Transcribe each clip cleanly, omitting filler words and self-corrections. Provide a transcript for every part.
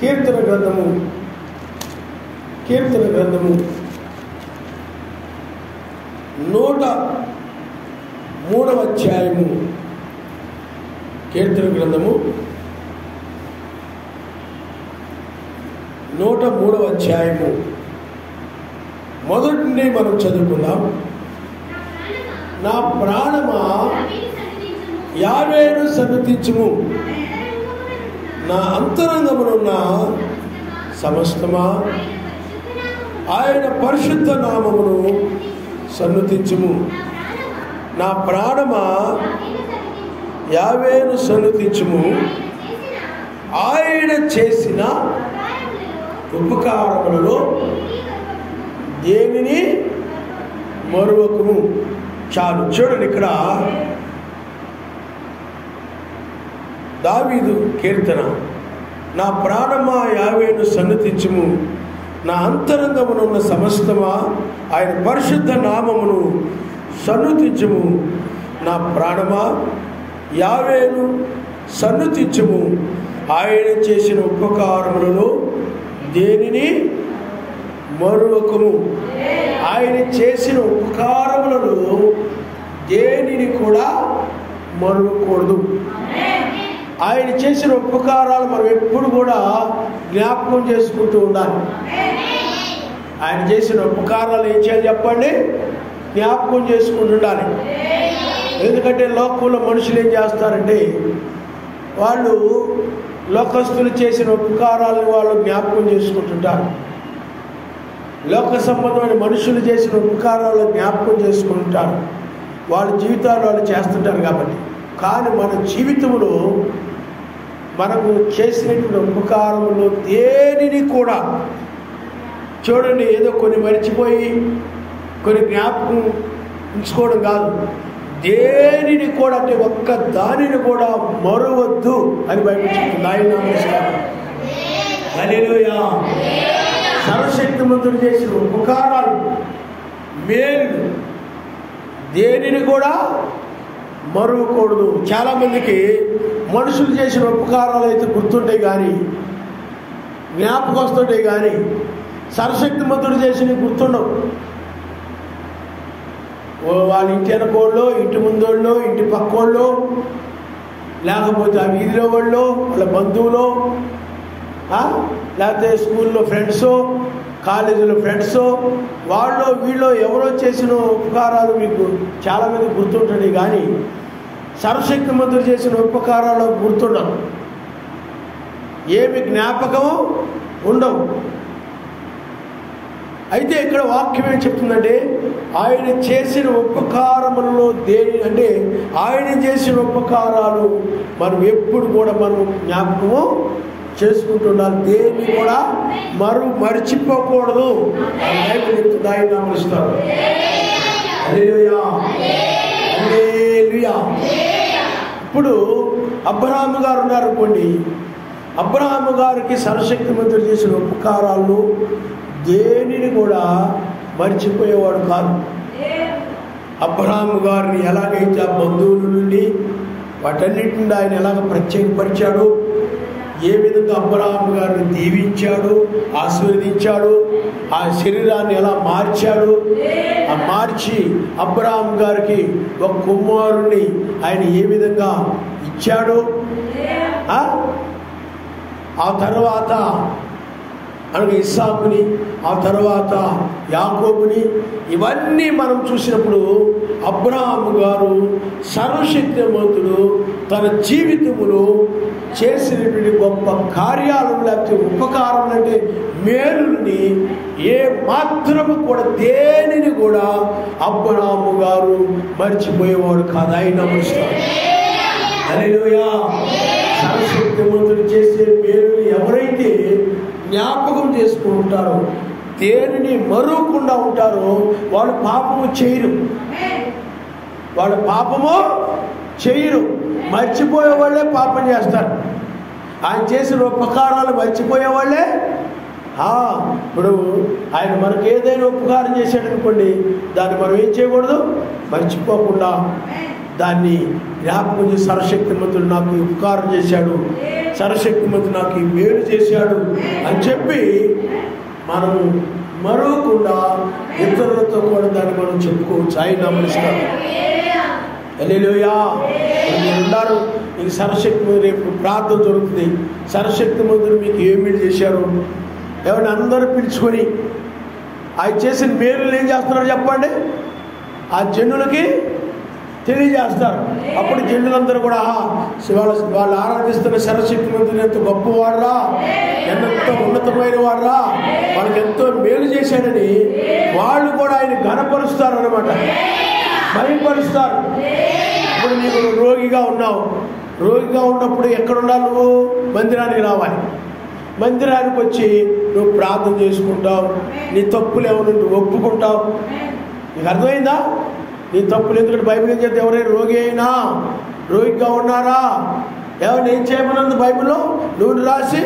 కీర్తన గ్రంథము 103వ అధ్యాయము. కీర్తన గ్రంథము 103వ అధ్యాయము మొదటి నుండి మనం చదువుకుందాం. నా ప్రాణమా యావేను సన్నతించుము, నా అంతరంగమునున్న సమస్తమా ఆయన పరిశుద్ధ నామమును సన్నతించుము. నా ప్రాణమా యావేను సన్నతించుము, ఆయన చేసిన ఉపకారములలో దేనిని మరువకుము. చాలు. చూడండి, ఇక్కడ దావీదు కీర్తన. నా ప్రాణమా యావేను సన్నతించుము, నా అంతరంగమునున్న సమస్తమా ఆయన పరిశుద్ధ నామమును సన్నతించుము. నా ప్రాణమా యావేను సన్నతించుము, ఆయన చేసిన ఉపకారములలో దేనిని మరువకుము. ఆయన చేసిన ఉపకారములలో దేనిని కూడా మరువకూడదు. ఆయన చేసిన ఉపకారాలు మనం ఎప్పుడు కూడా జ్ఞాపకం చేసుకుంటూ ఉండాలి. ఆయన చేసిన ఉపకారాలు ఏం చేయాలి చెప్పండి? జ్ఞాపకం చేసుకుంటూ ఉండాలి. ఎందుకంటే లోకంలో మనుషులు ఏం చేస్తారంటే, వాళ్ళు లోకస్తులు చేసిన ఉపకారాలను వాళ్ళు జ్ఞాపకం చేసుకుంటుంటారు. లోక సంబంధమైన మనుషులు చేసిన ఉపకారాలను జ్ఞాపకం చేసుకుంటారు. వాళ్ళ జీవితాలు వాళ్ళు చేస్తుంటారు కాబట్టి. కానీ మన జీవితంలో మనకు చేసినటువంటి ఉపకారములు దేనిని కూడా చూడండి, ఏదో కొన్ని మర్చిపోయి కొన్ని జ్ఞాపకం ఉంచుకోవడం కాదు, దేనిని కూడా, అంటే ఒక్క దానిని కూడా మరువద్దు అని బయట చెప్తుంది. ఆయన హల్లెలూయా. సర్వశక్తిమంతుడు చేసిన ఉపకారాలు, మేలు దేనిని కూడా మరువకూడదు. చాలామందికి మనుషులు చేసిన ఉపకారాలు అయితే గుర్తుంటాయి కానీ, జ్ఞాపకం వస్తుంటాయి కానీ, సర్వశక్తిమంతుడు చేసినవి గుర్తుండవు. వాళ్ళ ఇంటి వెనకోళ్ళు, ఇంటి ముందోళ్ళు, ఇంటి పక్కోళ్ళు, లేకపోతే ఆ వీధిలో వాళ్ళు, వాళ్ళ బంధువులు, లేకపోతే స్కూల్లో ఫ్రెండ్స్, కాలేజీలో ఫ్రెండ్స్, వాళ్ళు వీళ్ళు ఎవరో చేసిన ఉపకారాలు మీకు చాలామంది గుర్తుంటుంది కానీ సర్వశక్తిమంతుడు చేసిన ఉపకారాలు గుర్తుండవు, ఏమి జ్ఞాపకం ఉండవు. అయితే ఇక్కడ వాక్యం ఏం చెప్తుందంటే, ఆయన చేసిన ఉపకారములలో దేని అంటే ఆయన చేసిన ఉపకారాలు మనం ఎప్పుడు కూడా మనం జ్ఞాపకము చేసుకుంటున్నాం. దేన్ని కూడా మర్చిపోకూడదు. ఆయన నామముస్తారు. హల్లెలూయా, హల్లెలూయా. ఇప్పుడు అబ్రహాము గారు ఉన్నారు అనుకోండి, అబ్రహాము గారికి సర్వశక్తిమంతుడు చేసిన ఉపకారాలు దేనిని కూడా మర్చిపోయేవాడు కాదు. అబ్రహాము గారిని ఎలాగైతే ఆ బంధువుల నుండి వాటన్నిటి నుండి ఆయన ఎలాగ ప్రత్యేకపరిచాడు, ఏ విధంగా అబ్రహాము గారిని దీవించాడు, ఆశీర్వదించాడు, ఆ శరీరాన్ని ఎలా మార్చాడు, ఆ మార్చి అబ్రహాము గారికి ఒక కుమారుణ్ణి ఆయన ఏ విధంగా ఇచ్చాడు, ఆ తర్వాత అలాగే ఇస్సాకుని, ఆ తర్వాత యాకోబుని, ఇవన్నీ మనం చూసినప్పుడు అబ్రహాము గారు సర్వశక్తిమంతుడు తన జీవితములో చేసినటువంటి గొప్ప కార్యాలను, లేకపోతే ఉపకారం అంటే మేలుని ఏ మాత్రము కూడా దేనిని కూడా అబ్రహాము గారు మర్చిపోయేవాడు కాదు. ఆయన నమ్ముతాడు. హల్లెలూయా. సర్వశక్తిమంతుడు చేసే మేలుని ఎవరైతే జ్ఞాపకం చేసుకుంటారో, దేనిని మరువకుండా ఉంటారో, వాళ్ళు పాపము చేయరు. వాళ్ళు పాపము చేయరు. మర్చిపోయే వాళ్ళే పాపం చేస్తారు. ఆయన చేసిన ఉపకారాలు మర్చిపోయే వాళ్ళే. ఇప్పుడు ఆయన మనకు ఏదైనా ఉపకారం చేశాడు అనుకోండి, దాన్ని మనం ఏం చేయకూడదు, మర్చిపోకుండా దాన్ని జ్ఞాపకం చేసి సర్వశక్తిమంతుడు నాకు ఉపకారం చేశాడు, సర్వశక్తిమంతుడు నాకు ఈ మేలు చేశాడు అని చెప్పి మనం మరవకుండా ఇతరులతో కూడా దాన్ని మనం చెప్పుకోవచ్చు. ఆయన నమస్కారం. హల్లెలూయా. మీరు ఉన్నారు, మీకు సర్వశక్తిమంతుడు రేపు ప్రార్థన జరుగుతుంది. సర్వశక్తిమంతుడు మీకు ఏమేమి చేశారు ఎవరిని అందరూ పిలుచుకొని ఆయన చేసిన మేలు ఏం చేస్తున్నారు చెప్పండి, ఆ జనులకి తెలియజేస్తారు. అప్పుడు జనులందరూ కూడా వాళ్ళు ఆరాధిస్తున్న సర్వశక్తిమంతుడు ఎంత గొప్పవాడరా, ఎంతో ఉన్నతమైన వాడరా, వాళ్ళకి ఎంతో మేలు చేశాడని వాళ్ళు కూడా ఆయన ఘనపరుస్తారు అన్నమాట, మహిమపరుస్తారు. ఇప్పుడు నీకు రోగిగా ఉన్నావు, రోగిగా ఉన్నప్పుడు ఎక్కడ ఉండాలి, నువ్వు మందిరానికి రావాలి. మందిరానికి వచ్చి నువ్వు ప్రార్థన చేసుకుంటావు, నీ తప్పులు ఏమైనా నువ్వు ఒప్పుకుంటావు. నీకు అర్థమైందా నీ తప్పులు? ఎందుకంటే బైబిల్ ఏం చేస్తే ఎవరైనా రోగి అయినా రోగిగా ఉన్నారా ఎవరిని ఏం చేయమన్నది బైబిల్లో నువ్వు రాసి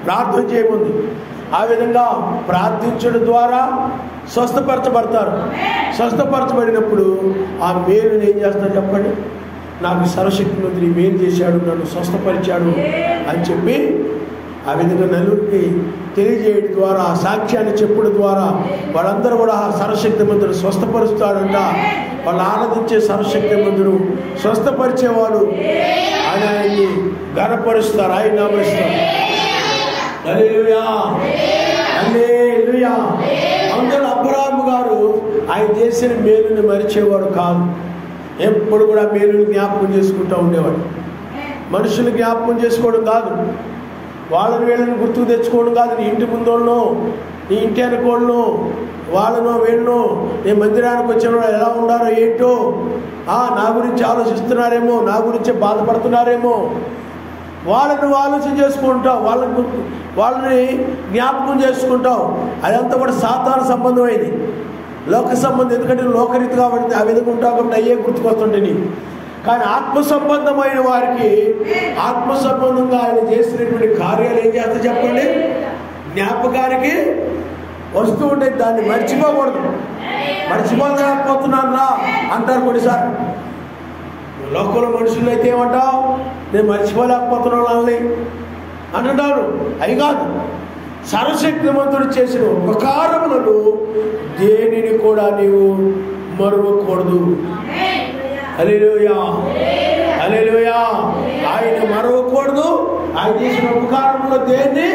ప్రార్థన చేయమంది. ఆ విధంగా ప్రార్థించడం ద్వారా స్వస్థపరచబడతారు. స్వస్థపరచబడినప్పుడు ఆ మేలుని ఏం చేస్తారు చెప్పండి, నాకు సర్వశక్తిమంతుడు ఈ మేలు చేశాడు, నన్ను స్వస్థపరిచాడు అని చెప్పి ఆ విధంగా నలుగురికి తెలియజేయడం ద్వారా, సాక్ష్యాన్ని చెప్పడం ద్వారా వాళ్ళందరూ కూడా సర్వశక్తిమంతుడు స్వస్థపరుస్తాడంట. వాళ్ళు ఆనందించే సర్వశక్తిమంతుడు స్వస్థపరిచేవాడు, ఆయన్ని ఘనపరుస్తారు, ఆయన నామరుస్తారు. హల్లెలూయా, హల్లెలూయా. అందరూ అబ్రాహాము గారు ఆయన చేసిన మేలుని మరిచేవాడు కాదు, ఎప్పుడు కూడా మేలుని జ్ఞాపకం చేసుకుంటూ ఉండేవాడు. మనుషులు జ్ఞాపకం చేసుకోవడం కాదు, వాళ్ళని వీళ్ళని గుర్తుకు తెచ్చుకోవడం కాదు. నీ ఇంటి ముందోళ్ళను, నీ ఇంటి అనుకోళ్ళను, వాళ్ళను వీళ్ళను, నీ మందిరానికి వచ్చిన వాళ్ళు ఎలా ఉన్నారో ఏంటో, నా గురించి ఆలోచిస్తున్నారేమో, నా గురించి బాధపడుతున్నారేమో, వాళ్ళని నువ్వు ఆలోచన చేసుకుంటావు, వాళ్ళని జ్ఞాపకం చేసుకుంటావు. అదంతా కూడా సాతాను సంబంధమైంది, లోక సంబంధం. ఎందుకంటే లోకరీతి కాబట్టి ఆ విధంగా ఉంటావు కాబట్టి అయ్యే గుర్తుకొస్తుంటే నీకు. కానీ ఆత్మ సంబంధమైన వారికి ఆత్మ సంబంధంగా ఆయన చేసినటువంటి కార్యాలు ఏం చేస్తా చెప్పండి, జ్ఞాపకానికి వస్తూ ఉంటే దాన్ని మర్చిపోకూడదు. మర్చిపోలేకపోతున్నారా అంటారు కొన్నిసార్లు. లోకంలో మనుషులు అయితే ఏమంటావు, నేను మర్చిపోలేకపోతున్నాను వాళ్ళని అంటున్నారు. అవి కాదు, సర్వశక్తిమంతుడు చేసిన ఉపకారములను దేనిని కూడా నీవు మరువకూడదు. హల్లెలూయా, హల్లెలూయా. ఆయన మరవకూడదు, ఆయన చేసిన ఉపకారంలో దేన్ని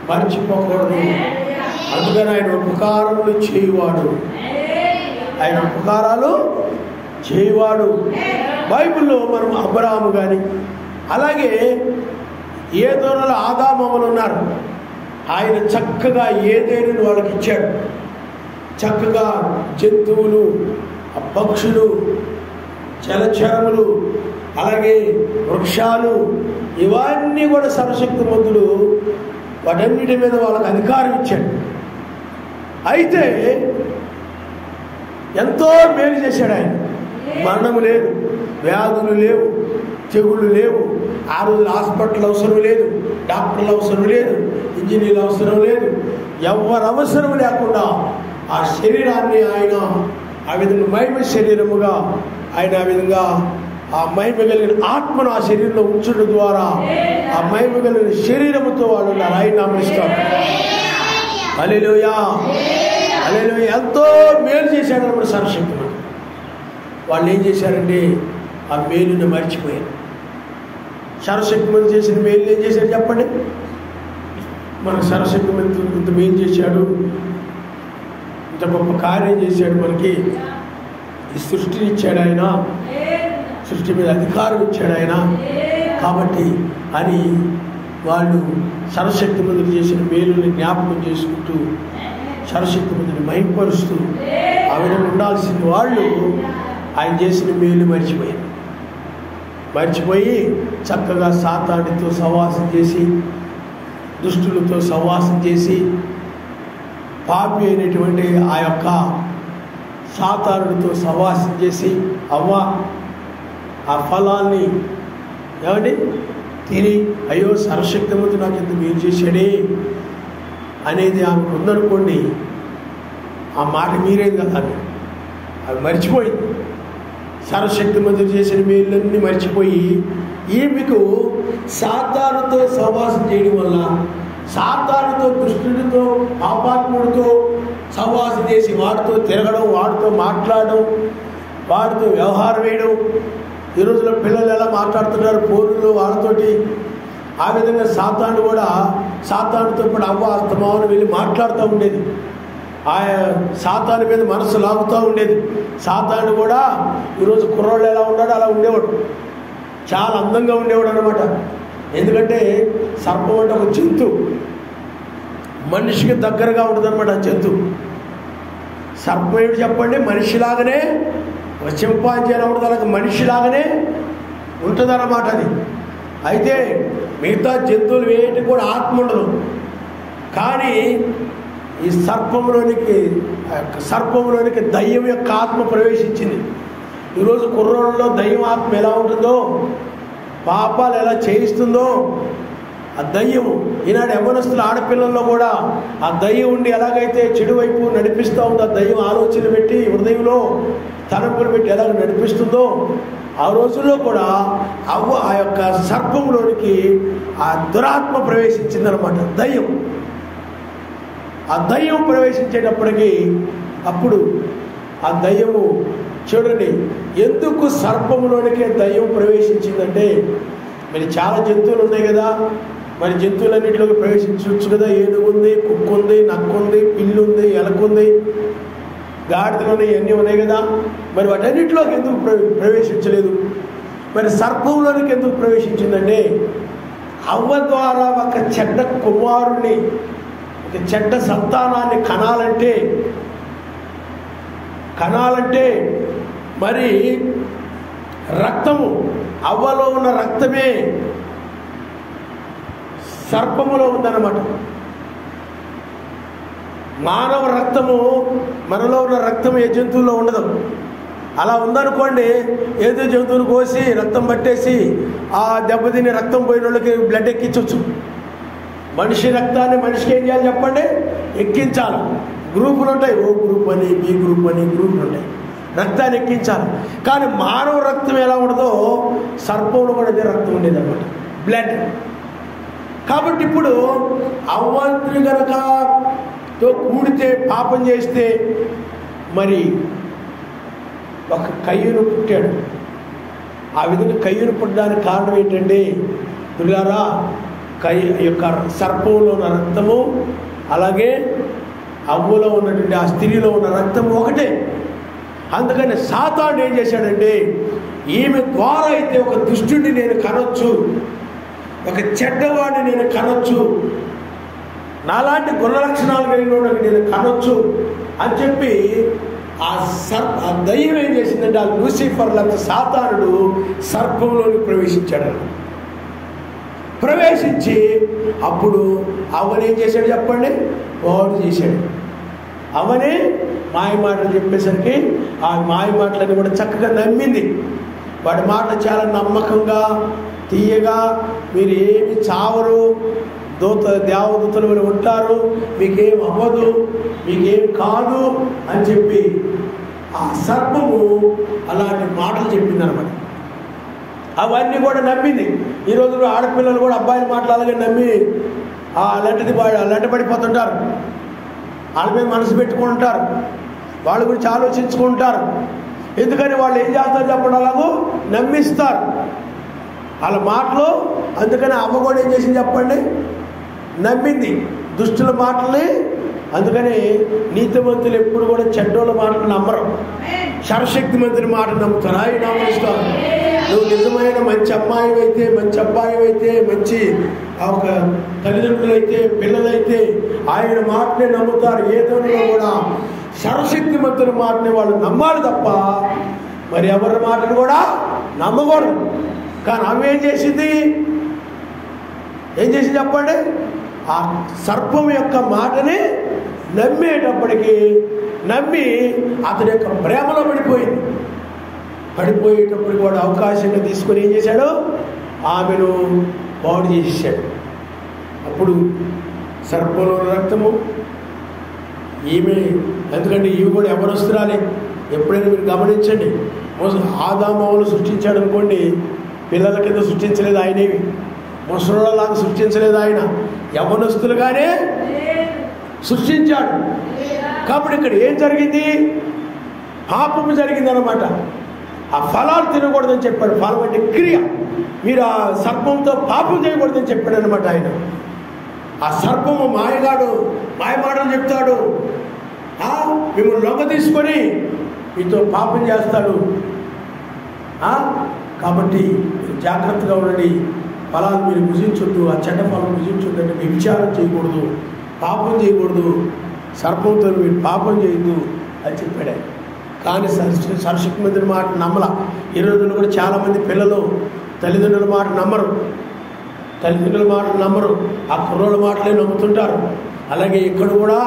మర్చిపోకూడదు. అందుకని ఆయన ఉపకారములు చేయవాడు, ఆయన ఉపకారాలు చేయవాడు. బైబిల్లో మనం అబ్రాహాము కానీ అలాగే ఏదోనలో ఆదామములు ఉన్నారు. ఆయన చక్కగా ఏదేని వాళ్ళకి ఇచ్చాడు. చక్కగా జంతువులు, పక్షులు, జలచరములు, అలాగే వృక్షాలు, ఇవన్నీ కూడా సర్వశక్తిమంతుడు వాటన్నిటి మీద వాళ్ళకి అధికారం ఇచ్చాడు. అయితే ఎంతో మేలు చేశాడు ఆయన. మరణము లేదు, వ్యాధులు లేవు, తెగుళ్ళు లేవు. ఆ రోజులు హాస్పిటల్ అవసరం లేదు, డాక్టర్లు అవసరం లేదు, ఇంజనీర్లు అవసరం లేదు, ఎవరు అవసరం లేకుండా ఆ శరీరాన్ని ఆయన ఆ విధంగా మహిమ శరీరముగా ఆయన ఆ విధంగా ఆ మహిమ కలిగిన ఆత్మను ఆ శరీరంలో ఉంచడం ద్వారా ఆ మహిమ కలిగిన శరీరముతో వాళ్ళు ఉన్నారు. ఆయన నామనిస్తారు. హల్లెలూయా, హల్లెలూయా. ఎంతో మేలు చేశాడు అన్నమాట సర్వశక్తిమంతుడు. వాళ్ళు ఏం చేశారంటే ఆ మేలుని మర్చిపోయారు. సర్వశక్తిమంతుడు చేసిన మేలు ఏం చేశాడు చెప్పండి. మనకు సర్వశక్తిమంతుడు ఇంత మేలు చేశాడు, ఇంత గొప్ప కార్యం చేశాడు, మనకి ఈ సృష్టిని ఇచ్చాడు ఆయన, సృష్టి మీద అధికారం ఇచ్చాడు ఆయన. కాబట్టి అని వాళ్ళు సర్వశక్తిమంతుడు చేసిన మేలుని జ్ఞాపకం చేసుకుంటూ సర్వశక్తిమంతుడిని మహిమపరుస్తూ ఆ విధంగా ఉండాల్సిన వాళ్ళు ఆయన చేసిన మేలు మర్చిపోయి చక్కగా సాతానుడితో సహవాసం చేసి, దుష్టులతో సహవాసం చేసి, పాపి అయినటువంటి ఆ యొక్క సాతానుడితో సహవాసం చేసి అవ్వ ఆ ఫలాన్ని ఏమండి తిని, అయ్యో సర్వశక్తిమంతుడు నాకు ఎంత మేలు చేశాడే అనేది ఆమెకు ఉందనుకోండి, ఆ మాట మీరేం కదా, అది మర్చిపోయింది. సర్వశక్తిమంతుడు చేసిన మేలులన్నీ మర్చిపోయి ఈమెకు సాతానుతో సహవాసం చేయడం వల్ల, సాతానుతో దుష్టుడితో పాపాత్ముడితో సహవాసం చేసి వాడితో తిరగడం, వాడితో మాట్లాడడం, వాడితో వ్యవహారం వేయడం. ఈ రోజుల్లో పిల్లలు ఎలా మాట్లాడుతున్నారు ఫోన్లు వాళ్ళతోటి, ఆ విధంగా సాతాను కూడా సాతానుతో కూడా అవ్వ అస్తమానం వెళ్ళి మాట్లాడుతూ ఉండేది. ఆ సాతాను మీద మనసు లాగుతూ ఉండేది. సాతాను కూడా ఈరోజు కుర్రోళ్ళు ఎలా ఉన్నాడో అలా ఉండేవాడు, చాలా అందంగా ఉండేవాడు అనమాట. ఎందుకంటే సర్పం అంటే ఒక జంతువు, మనిషికి దగ్గరగా ఉంటుంది అనమాట. ఆ జంతువు సర్పం ఏమిటి చెప్పండి, మనిషిలాగానే, ఒక చింపాంజీ ఎలా ఉంటుంది అలాగే మనిషిలాగానే ఉంటుంది అన్నమాట అది. అయితే మిగతా జంతువులు వేటి కూడా ఆత్మ ఉండదు, కానీ ఈ సర్పంలోనికి దయ్యం యొక్క ఆత్మ ప్రవేశించింది. ఈరోజు కుర్రోళ్ళలో దయ్యం ఆత్మ ఎలా ఉంటుందో, పాపాలు ఎలా చేయిస్తుందో ఆ దయ్యం, ఈనాడు యవ్వనస్తుల ఆడపిల్లల్లో కూడా ఆ దయ్యం ఉండి ఎలాగైతే చెడు వైపు నడిపిస్తూ ఉందో, ఆ దయ్యం ఆలోచనలు పెట్టి హృదయంలో తలంపులు పెట్టి ఎలాగ నడిపిస్తుందో, ఆ రోజుల్లో కూడా అవ్వ ఆ యొక్క సర్పంలోనికి ఆ దురాత్మ ప్రవేశించిందనమాట. దయ్యం, ఆ దయ్యం ప్రవేశించేటప్పటికి అప్పుడు ఆ దయ్యము చూడండి, ఎందుకు సర్పంలోనికే దయ్యం ప్రవేశించిందంటే, మరి చాలా జంతువులు ఉన్నాయి కదా, మరి జంతువులన్నింటిలోకి ప్రవేశించవచ్చు కదా. ఏనుగు ఉంది, కుక్క ఉంది, నక్క ఉంది, పిల్లి ఉంది, ఎలక ఉంది, గాడిదలు ఉన్నాయి, ఇవన్నీ ఉన్నాయి కదా. మరి వాటన్నిటిలోకి ఎందుకు ప్రవేశించలేదు? మరి సర్పంలోనికి ఎందుకు ప్రవేశించిందంటే, అవ్వ ద్వారా ఒక చెడ్డ కుమారుణ్ణి, ఒక చెడ్డ సంతానాన్ని కనాలంటే మరి రక్తము, అవ్వలో ఉన్న రక్తమే సర్పములో ఉందన్నమాట. మానవ రక్తము, మనలో ఉన్న రక్తం ఏ జంతువుల్లో ఉండదు. అలా ఉందనుకోండి, ఏదో జంతువుని కోసి రక్తం పట్టేసి ఆ దెబ్బతిని రక్తం పోయిన వాళ్ళకి బ్లడ్ ఎక్కించవచ్చు. మనిషి రక్తాన్ని మనిషికి ఏం చేయాలి చెప్పండి, ఎక్కించాలి. గ్రూపులు ఉంటాయి, ఓ గ్రూప్ అని, బి గ్రూప్ అని గ్రూపులు ఉంటాయి, రక్తాన్ని ఎక్కించాలి. కానీ మానవ రక్తం ఎలా ఉండదో సర్పంలో కూడా అదే రక్తం ఉండేది అనమాట, బ్లడ్. కాబట్టి ఇప్పుడు అవ్వంతుని కనుక కూడితే, పాపం చేస్తే, మరి ఒక కయ్యూను పుట్టాడు. ఆ విధంగా కయ్యూను పుట్టడానికి కారణం ఏంటంటే, పిల్లారా, యొక్క సర్పంలో ఉన్న రక్తము అలాగే అవ్వలో ఉన్నటువంటి ఆ స్త్రీలో ఉన్న రక్తము ఒకటే. అందుకని సాతాను ఏం చేశాడంటే, ఈమె ద్వారా అయితే ఒక దుష్టుడిని నేను కనొచ్చు, ఒక చెడ్డవాడిని నేను కనొచ్చు, నాలాంటి గుణ లక్షణాలు కలిగిన నేను కనొచ్చు అని చెప్పి ఆ దయ్యం ఏం చేసిందంటే, ఆ లూసిఫర్ లేకపోతే సాతానుడు సర్పంలోకి ప్రవేశించాడు. ప్రవేశించి అప్పుడు అవని ఏం చేశాడు చెప్పండి, వాడు చేశాడు. అవని మాయ మాటలు చెప్పేసరికి ఆ మాయ మాటలన్నీ కూడా చక్కగా నమ్మింది. వాడి మాటలు చాలా నమ్మకంగా, తీయగా, మీరు ఏమి చావరు, దేవదూతలు మీరు ఉంటారు, మీకేం అవ్వదు, మీకేం కాదు అని చెప్పి ఆ సర్పము అలాంటి మాటలు చెప్పింది అనమాట. అవన్నీ కూడా నమ్మింది. ఈరోజు ఆడపిల్లలు కూడా అబ్బాయిల మాటలు అలాగే నమ్మి పడిపోతుంటారు. వాళ్ళ మీద మనసు పెట్టుకుంటారు, వాళ్ళు గురించి ఆలోచించుకుంటారు. ఎందుకని వాళ్ళు ఏం చేస్తారు చెప్పడం, అలాగూ నమ్మిస్తారు వాళ్ళ మాటలు. అందుకని అమ్మ కూడా ఏం చేసింది చెప్పండి, నమ్మింది దుష్టుల మాటల్ని. అందుకని నీతిమంతులు ఎప్పుడు కూడా చెడ్డోళ్ళ మాటలు నమ్మరు, సర్వశక్తిమంతుని మాట నమ్ముతారు. ఆయన నమ్ముతారు. నువ్వు నిజమైన మంచి అమ్మాయి అయితే, మంచి అబ్బాయి అయితే, మంచి ఒక తల్లిదండ్రులైతే, పిల్లలైతే ఆయన మాటనే నమ్ముతారు. ఏదైనా కూడా సర్వశక్తిమంతుని మాటని వాళ్ళు నమ్మాలి తప్ప మరి ఎవరి మాటను కూడా నమ్మకూడదు. కానీ ఆమె ఏం చేసింది చెప్పండి, ఆ సర్పం యొక్క మాటని నమ్మేటప్పటికీ నమ్మి అతని యొక్క ప్రేమలో పడిపోయేటప్పటికి వాడు అవకాశంగా తీసుకొని ఏం చేశాడు, ఆమెను బాగు చేసేసాడు. అప్పుడు సర్పంలో రక్తము ఈమె, ఎందుకంటే ఈమె కూడా ఎవరొస్తురాలే, ఎప్పుడైనా మీరు గమనించండి, ఆదామావులు సృష్టించాడు అనుకోండి, పిల్లల కింద సృష్టించలేదు ఆయనేవి, ముసలోళ్ళలాగా సృష్టించలేదు ఆయన, యవ్వనస్తులుగానే సృష్టించాడు. కాబట్టి ఇక్కడ ఏం జరిగింది? పాపము జరిగిందనమాట. ఆ ఫలాలు తినకూడదని చెప్పాడు. ఫలం అంటే క్రియ. మీరు ఆ సర్పంతో పాపం చేయకూడదని చెప్పాడు అనమాట ఆయన. ఆ సర్పము మాయగాడు, మాయమాటలు చెప్తాడు, మిమ్మల్ని లొంగ తీసుకొని మీతో పాపం చేస్తాడు. కాబట్టి మీరు జాగ్రత్తగా ఉండండి, ఫలాలు మీరు భుజించొద్దు, ఆ చెడ్డ ఫలం భుజించొద్దు, అంటే మీ విచారం చేయకూడదు, పాపం చేయకూడదు, సర్పంతో మీరు పాపం చేయొద్దు అని చెప్పాడు. కానీ సర్వశక్తిమంతుడి మాట నమ్మల. ఈ రోజుల్లో కూడా చాలామంది పిల్లలు తల్లిదండ్రుల మాట నమ్మరు, తల్లిదండ్రుల మాట నమ్మరు, ఆ కుర్రోళ్ళ మాటలే నమ్ముతుంటారు. అలాగే ఇక్కడ కూడా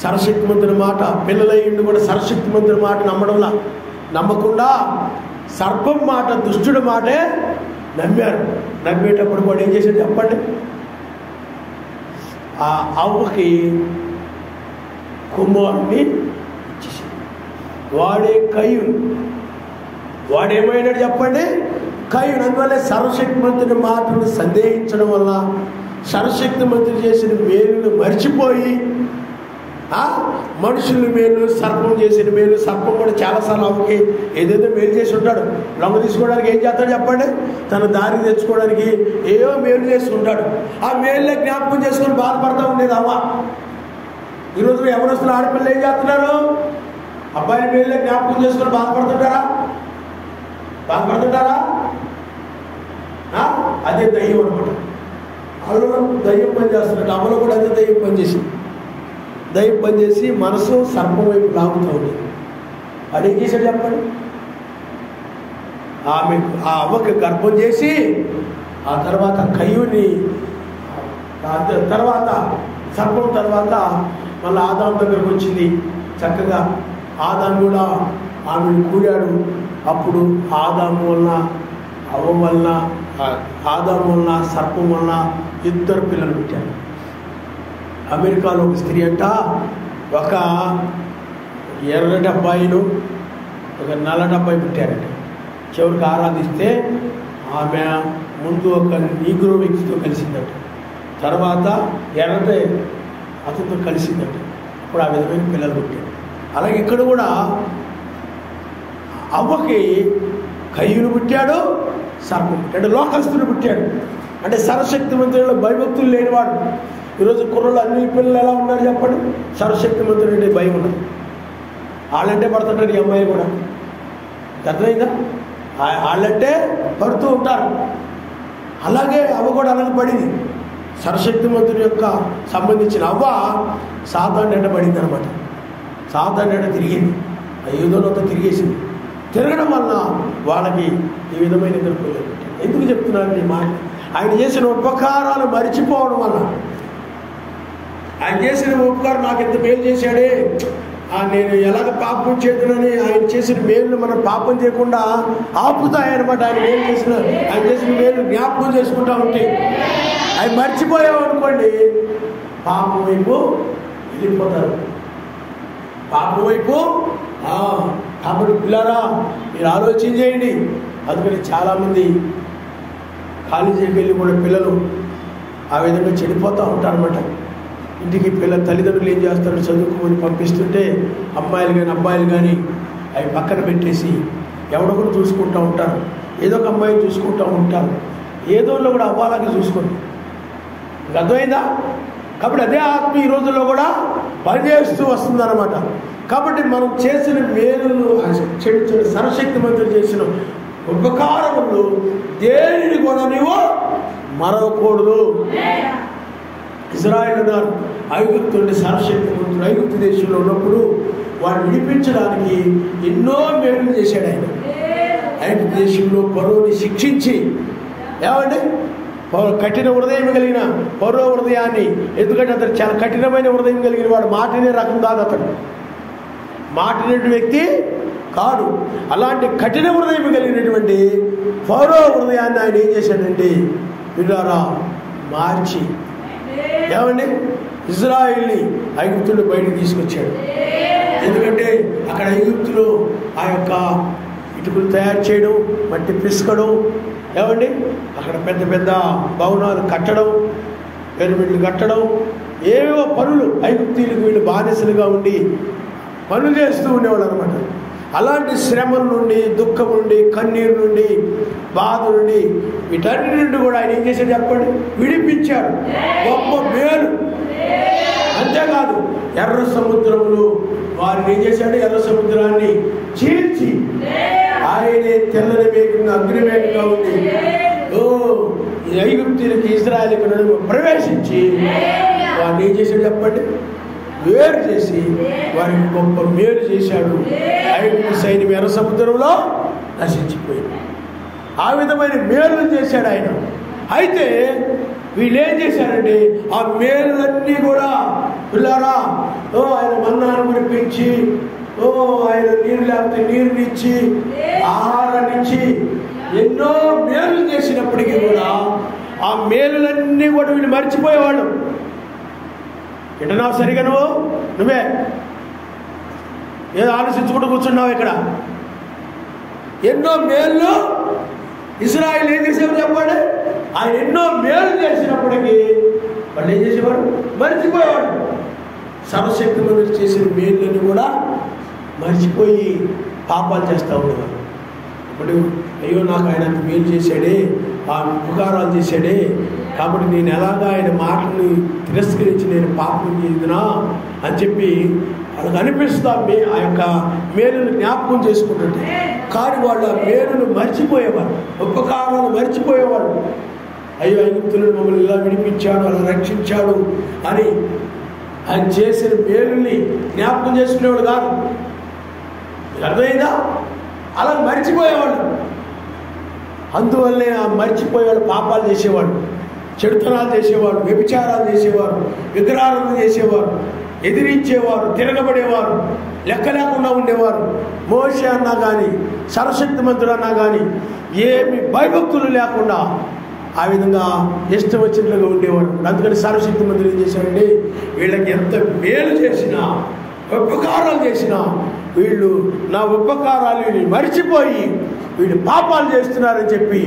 సర్వశక్తిమంతుడి మాట, పిల్లలయ్యిండి కూడా సర్వశక్తిమంతుడి మాట నమ్మకుండా సర్పం మాట, దుష్టుడి మాటే నమ్మారు. నమ్మేటప్పుడు కూడా ఏం చేశాడు చెప్పండి? ఆ అవ్వకి కుమారుని ఇచ్చేసాడు. వాడే కయ్యూను. వాడేమైనాడు చెప్పండి? కయ్యూను. అందువల్ల సర్వశక్తిమంతుడి మాటను సందేహించడం వల్ల సర్వశక్తిమంతుడు చేసిన మేలును మర్చిపోయి మనుషుల మేలు, సర్పం చేసిన మేలు. సర్పం కూడా చాలాసార్లు అవ్వకి ఏదేదో మేలు చేసి ఉంటాడు. లొంగ తీసుకోవడానికి ఏం చేస్తాడు చెప్పండి? తన దారి తెచ్చుకోవడానికి ఏవో మేలు చేసి ఉంటాడు. ఆ మేలులో జ్ఞాపకం చేసుకొని బాధపడతా ఉండేది అవ్వ. ఈరోజు ఎవరొస్తున్న ఆడపిల్లలు ఏం చేస్తున్నారు? అబ్బాయిల మేలులో జ్ఞాపకం చేసుకొని బాధపడుతుంటారా? అదే దయ్యం అనమాట. అల్లలో దయ్యం పని చేస్తున్నట్టు అమ్మలో కూడా అదే దయ్యం పనిచేసి మనసు సర్పం వైపు లాగుతూ ఉంది. అదేం చేశాడు చెప్పండి? ఆ అవ్వకి గర్భం చేసి ఆ తర్వాత కయ్యూని, తర్వాత సర్పం తర్వాత మళ్ళీ ఆదాము దగ్గరకు వచ్చింది. చక్కగా ఆదాము కూడా ఆమెను కూడాడు. అప్పుడు ఆదాము వలన, అవ్వ వలన, ఆదాము వలన, సర్పం వలన ఇద్దరు పిల్లలు పుట్టారు. అమెరికాలో ఒక స్త్రీ అంట ఒక ఎర్రటి అబ్బాయిను ఒక నల్లటి అబ్బాయి పుట్టారట. చివరికి ఆరాధిస్తే ఆమె ముందు ఒక నీగ్రో వ్యక్తితో కలిసిందట, తర్వాత ఎర్రటి అతనితో కలిసిందట. ఇప్పుడు ఆ విధమైన పిల్లలు పుట్టారు. అలాగే ఇక్కడ కూడా అవ్వకి కయ్యూను పుట్టాడు, సర్పం పుట్టాడు, లోకస్తుడు పుట్టాడు. అంటే సర్వశక్తిమంతుడిలో భయభక్తులు లేనివాడు. ఈరోజు కుర్రలు అన్ని పిల్లలు ఎలా ఉన్నారు చెప్పండి? సర్వశక్తిమంతుడు అంటే భయం ఉండదు. వాళ్ళంటే పడుతుంటారు. ఈ అమ్మాయి కూడా అర్థమైందా? వాళ్ళంటే పడుతూ ఉంటారు. అలాగే అవ్వ కూడా అలాగే పడింది. సర్వశక్తిమంతుడి యొక్క సంబంధించిన అవ్వ సాతాను ఎంట పడింది అనమాట. సాతాను ఎంట తిరిగింది, ఏదోనంతా తిరిగేసింది. తిరగడం వల్ల వాళ్ళకి ఈ విధమైన ఎదుర్కోలేదు. ఎందుకు చెప్తున్నాను ఈ మాట? ఆయన చేసిన ఉపకారాలు మరిచిపోవడం వల్ల, ఆయన చేసిన ఉపకారం నాకు ఎంత మేలు చేశాడే, నేను ఎలాగ పాపం చేతునని ఆయన చేసిన మేలు మనం పాపం చేయకుండా ఆపుతాయన్నమాట. ఆయన చేసిన మేలు జ్ఞాపకం చేసుకుంటా ఉంటే అవి మర్చిపోయామనుకోండి పాపం వైపు వెళ్ళిపోతారు. పాపం వైపు. కాబట్టి పిల్లరా మీరు ఆలోచన చేయండి. అందుకని చాలామంది కాలేజీకి వెళ్ళి కూడా పిల్లలు ఆ విధంగా చెడిపోతూ ఉంటారన్నమాట. ఇంటికి తల్లిదండ్రులు ఏం చేస్తారు? చదువుకోమని పంపిస్తుంటే అమ్మాయిలు కానీ అబ్బాయిలు కానీ అవి పక్కన పెట్టేసి ఎవడొకరు చూసుకుంటూ ఉంటారు. ఏదో ఒక అమ్మాయిని చూసుకుంటూ ఉంటారు. ఏదోలో కూడా అవ్వాలని చూసుకోండి. అర్థమైందా? కాబట్టి అదే ఆత్మ ఈ రోజుల్లో కూడా పనిచేస్తూ వస్తుందన్నమాట. కాబట్టి మనం చేసిన మేలును సర్వశక్తిమంతులు చేసిన ఉపకారములు దేనిని కూడా నీవు మరవకూడదు. ఇజ్రాయేలు ఉన్నారు, ఐగుప్తు నుండి సర్వశక్తిమంతుడు ఐగుప్తు దేశంలో ఉన్నప్పుడు వాడిని విడిపించడానికి ఎన్నో మేలులు చేశాడు ఆయన. ఐగుప్తు దేశంలో ఫరోని శిక్షించి, ఏమండి కఠిన హృదయం కలిగిన ఫరో హృదయాన్ని, ఎందుకంటే అతను చాలా కఠినమైన హృదయం కలిగిన వాడు, మాటనే రకం కాదు, అతను మాటినటువంటి వ్యక్తి కాదు. అలాంటి కఠిన హృదయం కలిగినటువంటి ఫరో హృదయాన్ని ఆయన ఏం చేశాడంటే వీళ్ళారా మార్చి, ఏమండి ఇజ్రాయిల్ని ఐగుప్తు నుండి బయటకు తీసుకొచ్చాడు. ఎందుకంటే అక్కడ ఐగుప్తులో ఆ యొక్క ఇటుకలు తయారు చేయడం, మట్టి పిసకడం, ఏమండి అక్కడ పెద్ద పెద్ద భవనాలు కట్టడం, పిరమిడ్లు కట్టడం, ఏవో పనులు ఐగుప్తీయులకు వీళ్ళు బానిసలుగా ఉండి పనులు చేస్తూ ఉండేవాళ్ళు అనమాట. అలాంటి శ్రమల నుండి, దుఃఖం నుండి, కన్నీరు నుండి, బాధ నుండి, వీటన్నిటి నుండి కూడా ఆయన ఏం చేశాడు చెప్పండి? విడిపించాడు. గొప్ప మేలు. అంతేకాదు ఎర్ర సముద్రములు వారిని ఏం చేశాడు? ఎర్ర సముద్రాన్ని చీల్చి ఆయనే తెల్లని మేఘంగా అగ్నిమేఘంగా ఉంది ఐగుప్తీయులకి ఇశ్రాయేలుకి ప్రవేశించి వారిని ఏం చేశాడు చెప్పండి? వేరు చేసి వారికి గొప్ప మేలు చేశాడు. ఐగుప్తు సైన్యం ఎర్ర సముద్రంలో నశించిపోయింది. ఆ విధమైన మేలు చేశాడు ఆయన. అయితే వీళ్ళు ఏం చేశారంటే ఆ మేలులన్నీ కూడా పిల్లారా ఆయన మన్నాను కురిపించి, ఆయన నీరు లేకపోతే నీరునిచ్చి, ఆహారాన్ని ఇచ్చి ఎన్నో మేలు చేసినప్పటికీ కూడా ఆ మేలులన్నీ కూడా వీళ్ళు మర్చిపోయేవాళ్ళు. వింటున్నావు సరిగా? నువ్వే ఏదో ఆలోచించుకుంటూ కూర్చున్నావు ఇక్కడ. ఎన్నో మేళ్ళు ఇశ్రాయేలు ఏం చేసేవారు చెప్పండి? ఆయన ఎన్నో మేలు చేసినప్పటికీ వాళ్ళు ఏం చేసేవారు? మర్చిపోయేవాడు. సర్వశక్తిలో చేసిన మేళ్ళని కూడా మర్చిపోయి పాపాలు చేస్తూ ఉండేవారు. ఇప్పుడు అయ్యో నాకు ఆయన మేలు చేశాడే, ఆ ఉపకారాలు చేశాడే, కాబట్టి నేను ఎలాగా ఆయన మాటలు తిరస్కరించి నేను పాపం చేద్దునా అని చెప్పి వాళ్ళకి అనిపిస్తా ఆ యొక్క మేలును జ్ఞాపకం చేసుకుంటుంటే. కానీ వాళ్ళు ఆ మేలును మర్చిపోయేవారు, ఉపకారాలు మర్చిపోయేవాళ్ళు. అయ్యో ఐగుప్తులను మమ్మల్ని ఇలా విడిపించాడు, అలా రక్షించాడు అని ఆయన చేసిన మేలుని జ్ఞాపకం చేసుకునేవాడు కాదు. అర్థమైందా? అలా మర్చిపోయేవాళ్ళు. అందువల్లే ఆ మర్చిపోయేవాడు పాపాలు చేసేవాడు, చెడుతనాలు చేసేవాడు, వ్యభిచారాలు చేసేవారు, విగ్రహాలను చేసేవారు, ఎదిరించేవారు, తిరగబడేవారు, లెక్క లేకుండా ఉండేవారు. మోషే అన్నా కానీ, సర్వశక్తిమంతుడు అన్నా కానీ ఏమి భయభక్తులు లేకుండా ఆ విధంగా ఇష్టం వచ్చినట్లుగా ఉండేవాడు. అందుకని సర్వశక్తిమంతుడు ఏం చేశాడండి? వీళ్ళకి ఎంత మేలు చేసినా, ఉపకారాలు చేసినా వీళ్ళు నా ఉపకారాలు మరిచిపోయి వీళ్ళు పాపాలు చేస్తున్నారని చెప్పి,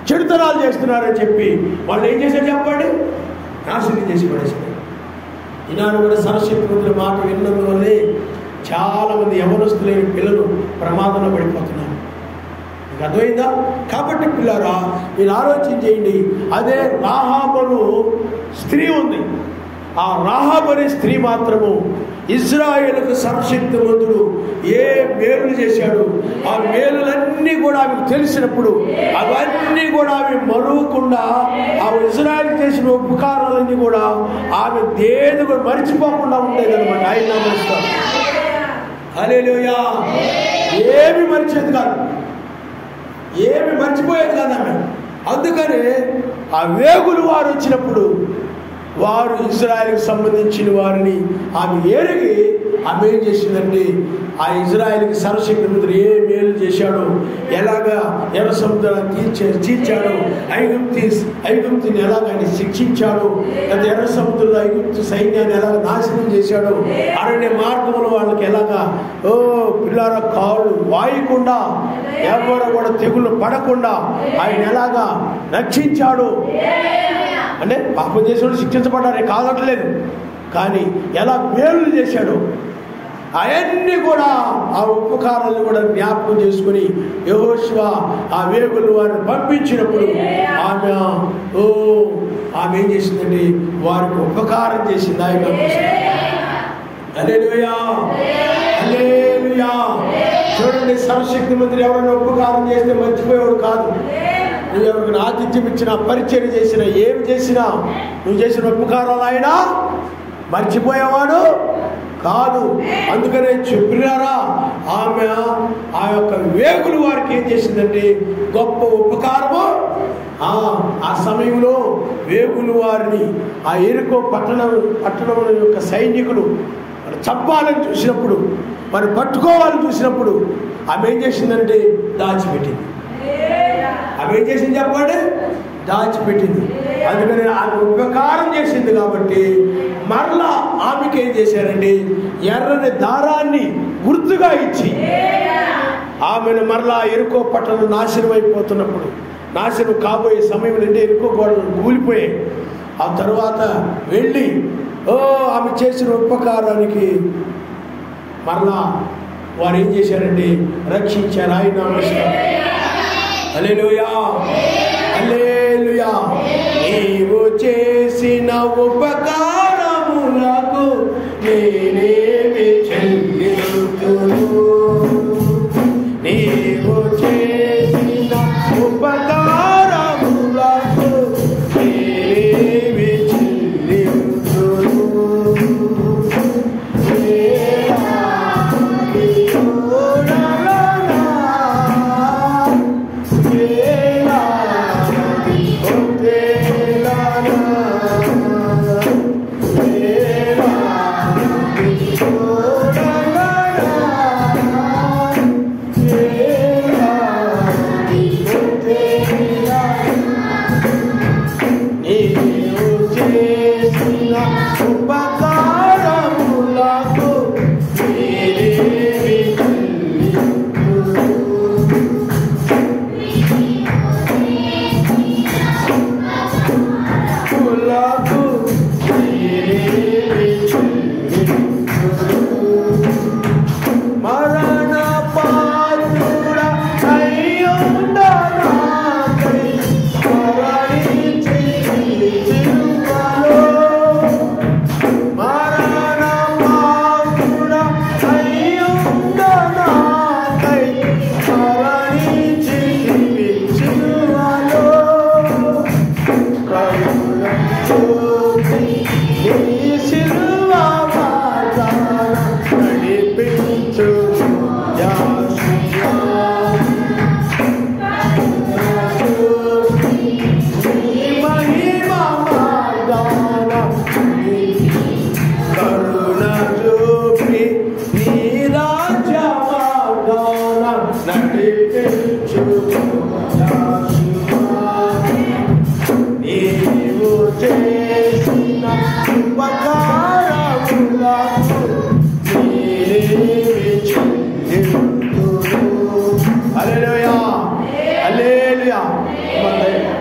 చెడుతనాలు చేస్తున్నారని చెప్పి వాళ్ళు ఏం చేశారు చెప్పండి? నాశనం చేసి పడేశారు. ఈనాడు కూడా సర్వశక్తిమంతుల మాట విన్నందువల్లే చాలామంది యవనస్తులైన పిల్లలు ప్రమాదంలో పడిపోతున్నారు. మీకు అర్థమైందా? కాబట్టి పిల్లరా మీరు ఆలోచన చేయండి. అదే రాహాబు స్త్రీ ఉంది. ఆ రాహాబు అనే స్త్రీ మాత్రము ఇశ్రాయేలుకు సర్వశక్తిమంతుడు ఏ మేలు చేశాడు, ఆ మేలులన్నీ కూడా ఆమెకు తెలిసినప్పుడు అవన్నీ కూడా ఆమె మరువకుండా, ఆ ఇశ్రాయేలు చేసిన ఉపకారాలన్నీ కూడా ఆమె దేని కూడా మర్చిపోకుండా ఉండేదన్నమాట. ఆయన నమస్కారం. హల్లెలూయా. ఏమి మర్చేది కాదు, ఏమి మర్చిపోయేది కాదు ఆమె. అందుకని ఆ వేగులు వారు వచ్చినప్పుడు వారు ఇశ్రాయేలుకు సంబంధించిన వారిని ఆమె ఎరిగి ఆమె ఏం చేసిందంటే ఆ ఇశ్రాయేలుకి సర్వశక్తిమంతుడు ఏ మేలు చేశాడో, ఎలాగా ఎర్ర సముద్రాన్ని చీల్చాడు, ఐగుప్తుని ఎలాగ ఆయన శిక్షించాడు, లేదా ఎర్ర సముద్రంలో ఐగుప్తు సైన్యాన్ని ఎలాగ నాశనం చేశాడు, అరణ్య మార్గంలో వాళ్ళకి ఎలాగా పిల్లల కాళ్ళు వాయకుండా, ఎవరు కూడా తెగులు పడకుండా ఆయన ఎలాగా రక్షించాడు. అంటే పాపం చేసేవాడు శిక్షించబడ్డారే కాదట్లేదు, కానీ ఎలా మేలు చేశాడు అవన్నీ కూడా ఆ ఉపకారాలను కూడా జ్ఞాపకం చేసుకుని యెహోషువ ఆ వేగులు వారిని పంపించినప్పుడు ఆమె ఏం చేసిందండి? వారికి ఉపకారం చేసింది. ఆయన హల్లెలూయా, హల్లెలూయా. చూడండి, సర్వశక్తిమంతుడు ఎవరైనా ఉపకారం చేస్తే మర్చిపోయేవాడు కాదు. నువ్వు ఎవరికి ఆతిథ్యం ఇచ్చినా, పరిచయం చేసినా, ఏమి చేసినా, నువ్వు చేసిన ఉపకారాలు ఆయన మర్చిపోయేవాడు కాదు. అందుకనే చెప్పినారా ఆమె ఆ యొక్క వేగులు వారికి ఏం చేసిందంటే గొప్ప ఉపకారము. ఆ సమయంలో వేగులు వారిని ఆ ఎరుకో పట్టణం యొక్క సైనికులు మరి చంపాలని చూసినప్పుడు, మరి పట్టుకోవాలని చూసినప్పుడు ఆమె ఏం చేసిందంటే దాచిపెట్టింది. ఆమె ఏం చేసింది చెప్పండి? దాచిపెట్టింది. అందుకని ఆమె ఉపకారం చేసింది కాబట్టి మరలా ఆమెకి ఏం చేశారండి? ఎర్రని దారాన్ని గుర్తుగా ఇచ్చి ఆమెను మరలా ఎరుకో పట్టణం నాశనం అయిపోతున్నప్పుడు, నాశనం కాబోయే సమయంలో అంటే ఎరుకో గోడలు కూలిపోయాయి. ఆ తర్వాత వెళ్ళి ఆమె చేసిన ఉపకారానికి మరలా వారు ఏం చేశారంటే రక్షించారు. ఆయన హల్లెలూయా, హల్లెలూయా. నీవు చేసిన ఉపకారములకు నేనేమి చెల్లింతును, నీవు చేసిన ఉపకారములకు నేనేమి చెల్లింతును.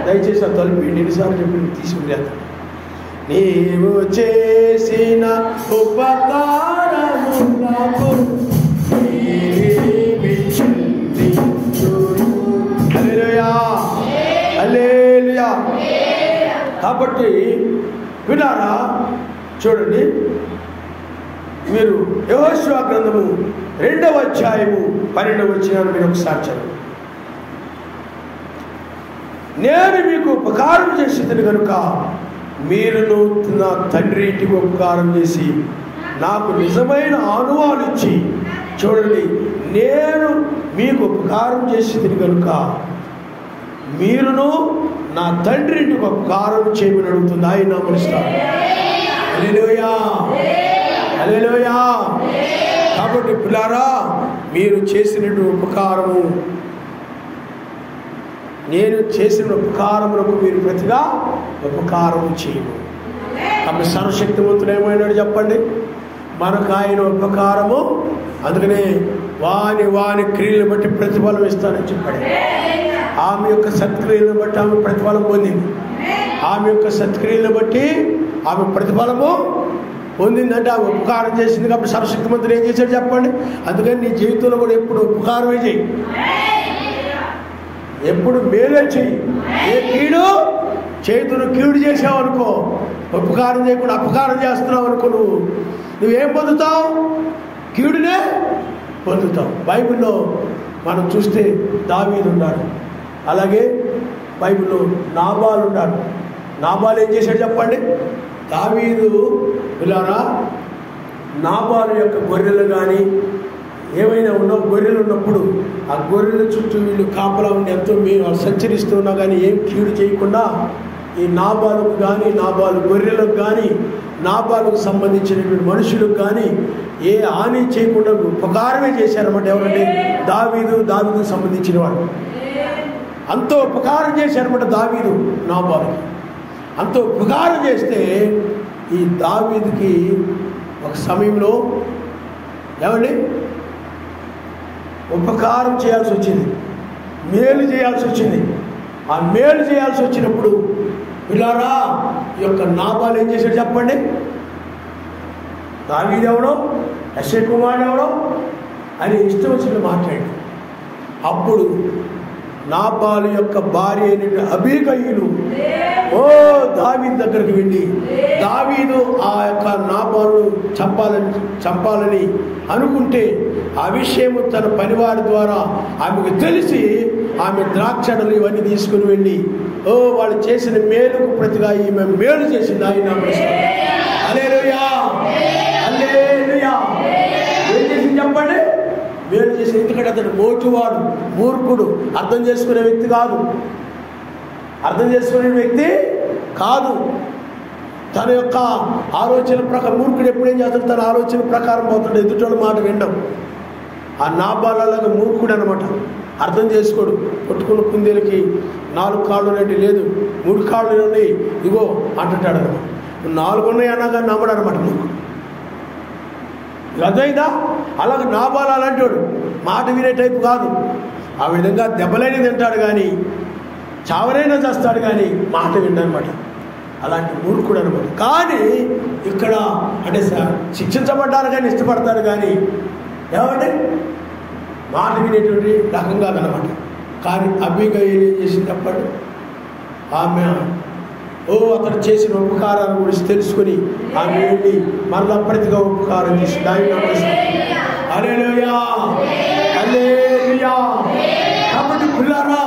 దయచేసి ఆ తలుపు ఎన్నిసార్లు చెప్పి తీసుకుని నీవు చేసిన ఉపకారములకు హల్లెలూయా, హల్లెలూయా. కాబట్టి వినారా, చూడండి, మీరు యెహోషువ గ్రంథము 2వ అధ్యాయము 12వ వచనాన్ని మీరు ఒకసారి చదవండి. నేను మీకు ఉపకారం చేసేది కనుక మీరును నా తండ్రి ఇంటికి ఉపకారం చేసి నాకు నిజమైన ఆనువాలు ఇచ్చి, చూడండి, నేను మీకు ఉపకారం చేసేది కనుక మీరును నా తండ్రి ఇంటికి ఉపకారం చేయమని అడుగుతుంది. ఆయన నమస్కారం. హల్లెలూయా, హల్లెలూయా. కాబట్టి పిల్లారా, మీరు చేసినటువంటి ఉపకారము, నేను చేసిన ఉపకారములకు మీరు ప్రతిగా ఉపకారం చేయము. కాబట్టి సర్వశక్తివంతుడు ఏమైనాడు చెప్పండి, మనకు ఆయన ఉపకారము, అందుకనే వాని క్రియలను బట్టి ప్రతిఫలం ఇస్తానని చెప్పాడు. ఆమె యొక్క సత్క్రియలను బట్టి ఆమె ప్రతిఫలం పొందింది. ఆమె యొక్క సత్క్రియలను బట్టి ఆమె ప్రతిఫలము పొందిందంటే ఆమె ఉపకారం చేసింది. కాబట్టి సర్వశక్తిమంతుడు ఏం చేశాడు చెప్పండి. అందుకని నీ జీవితంలో కూడా ఎప్పుడు ఉపకారమే చేయి, ఎప్పుడు మేలే చెయ్యి. ఏ కీడు చేతులు కీడు చేసావు అనుకో, ఉపకారం చేయకుండా అపకారం చేస్తున్నావు అనుకో, నువ్వేం పొందుతావు? కీడునే పొందుతావు. బైబిల్లో మనం చూస్తే దావీదు ఉన్నాడు, అలాగే బైబిల్లో నాబాలు ఉన్నాడు. నాబాలు ఏం చేశాడు చెప్పండి. దావీదు పిల్లారా, నాబాలు యొక్క గొర్రెలు కానీ ఏమైనా గొర్రెలు ఉన్నప్పుడు ఆ గొర్రెల చుట్టూ వీళ్ళు కాపలా ఉండి ఎంతో మేము సంచరిస్తూ ఉన్నా కానీ ఏం కీడు చేయకుండా ఈ నాబాలకు కానీ, నాబాలు గొర్రెలకు కానీ, నాబాలకు సంబంధించినటువంటి మనుషులకు కానీ ఏ హాని చేయకుండా ఉపకారమే చేశారన్నమాట. ఎవరంటే దావీదుకు సంబంధించిన వాడు. అంతో ఉపకారం చేశారన్నమాట దావీదు నాబాలుకి. అంత ఉపకారం చేస్తే ఈ దావీదుకి ఒక సమయంలో ఏమండి ఉపకారం చేయాల్సి వచ్చింది, మేలు చేయాల్సి వచ్చింది. ఆ మేలు చేయాల్సి వచ్చినప్పుడు పిల్లారా ఈ యొక్క నాబాలు ఏం చేశాడు చెప్పండి? దావీదు ఎవడో, యెషై కుమారుడు ఎవడో అని ఇష్టం వచ్చినట్టు మాట్లాడి, అప్పుడు నాబాలు యొక్క భార్య అయిన అబీగయీలు దావీదు దగ్గరికి వెళ్ళి దావీదు ఆ యొక్క నాబాలు చంపాలని అనుకుంటే ఆ విషయం తన పనివారి ద్వారా ఆమెకు తెలిసి ఆమె ద్రాక్షలు ఇవన్నీ తీసుకుని వెళ్ళి వాళ్ళు చేసిన మేలుకు ప్రతిగా ఈమె మేలు చేసింది. ఆయన హల్లెలూయా, హల్లెలూయా. ఏం చేసింది చెప్పండి? మేలు చేసి. ఎందుకంటే అతడు మోటువాడు, మూర్ఖుడు, అర్థం చేసుకునే వ్యక్తి కాదు, అర్థం చేసుకునే వ్యక్తి కాదు. తన యొక్క ఆలోచన ప్రకారం మూర్ఖుడు ఎప్పుడేం చేస్తాడు? తన ఆలోచన ప్రకారం పోతాడు, ఎదుటోళ్ళ మాట వినడం. ఆ నాబాలలాగా మూర్ఖుడు అనమాట, అర్థం చేసుకోడు. కొట్టుకున్న కుందేలకి 4 కాళ్ళు ఉన్నట్టు లేదు, 3 కాళ్ళు ఉన్నాయి ఇగో అంటుంటాడు అనమాట. 4 ఉన్నాయి అన్నా కానీ నమ్మడు అనమాట మూర్ఖుడు. అర్థమైందా? అలాగే నాబాలు అలాంటి మాట వినే టైపు కాదు. ఆ విధంగా దెబ్బలైన తింటాడు కానీ చావరైనా చేస్తాడు కానీ మాట వినమాట. అలాంటి మూర్ఖుడు అనమాట. కానీ ఇక్కడ అంటే శిక్షించబడ్డారు కానీ ఇష్టపడతారు కానీ ఏమంటే మాట వినేటువంటి రకంగా అనమాట. కానీ అబీగయీలు ఏం చేసింది చెప్పండి? ఆమె అతడు చేసిన ఉపకారాన్ని గురించి తెలుసుకుని ఆమె వెళ్ళి మరలా ప్రతిగా ఉపకారం చేసి హల్లెలూయా, హల్లెలూయా. కాబట్టి పిల్లారా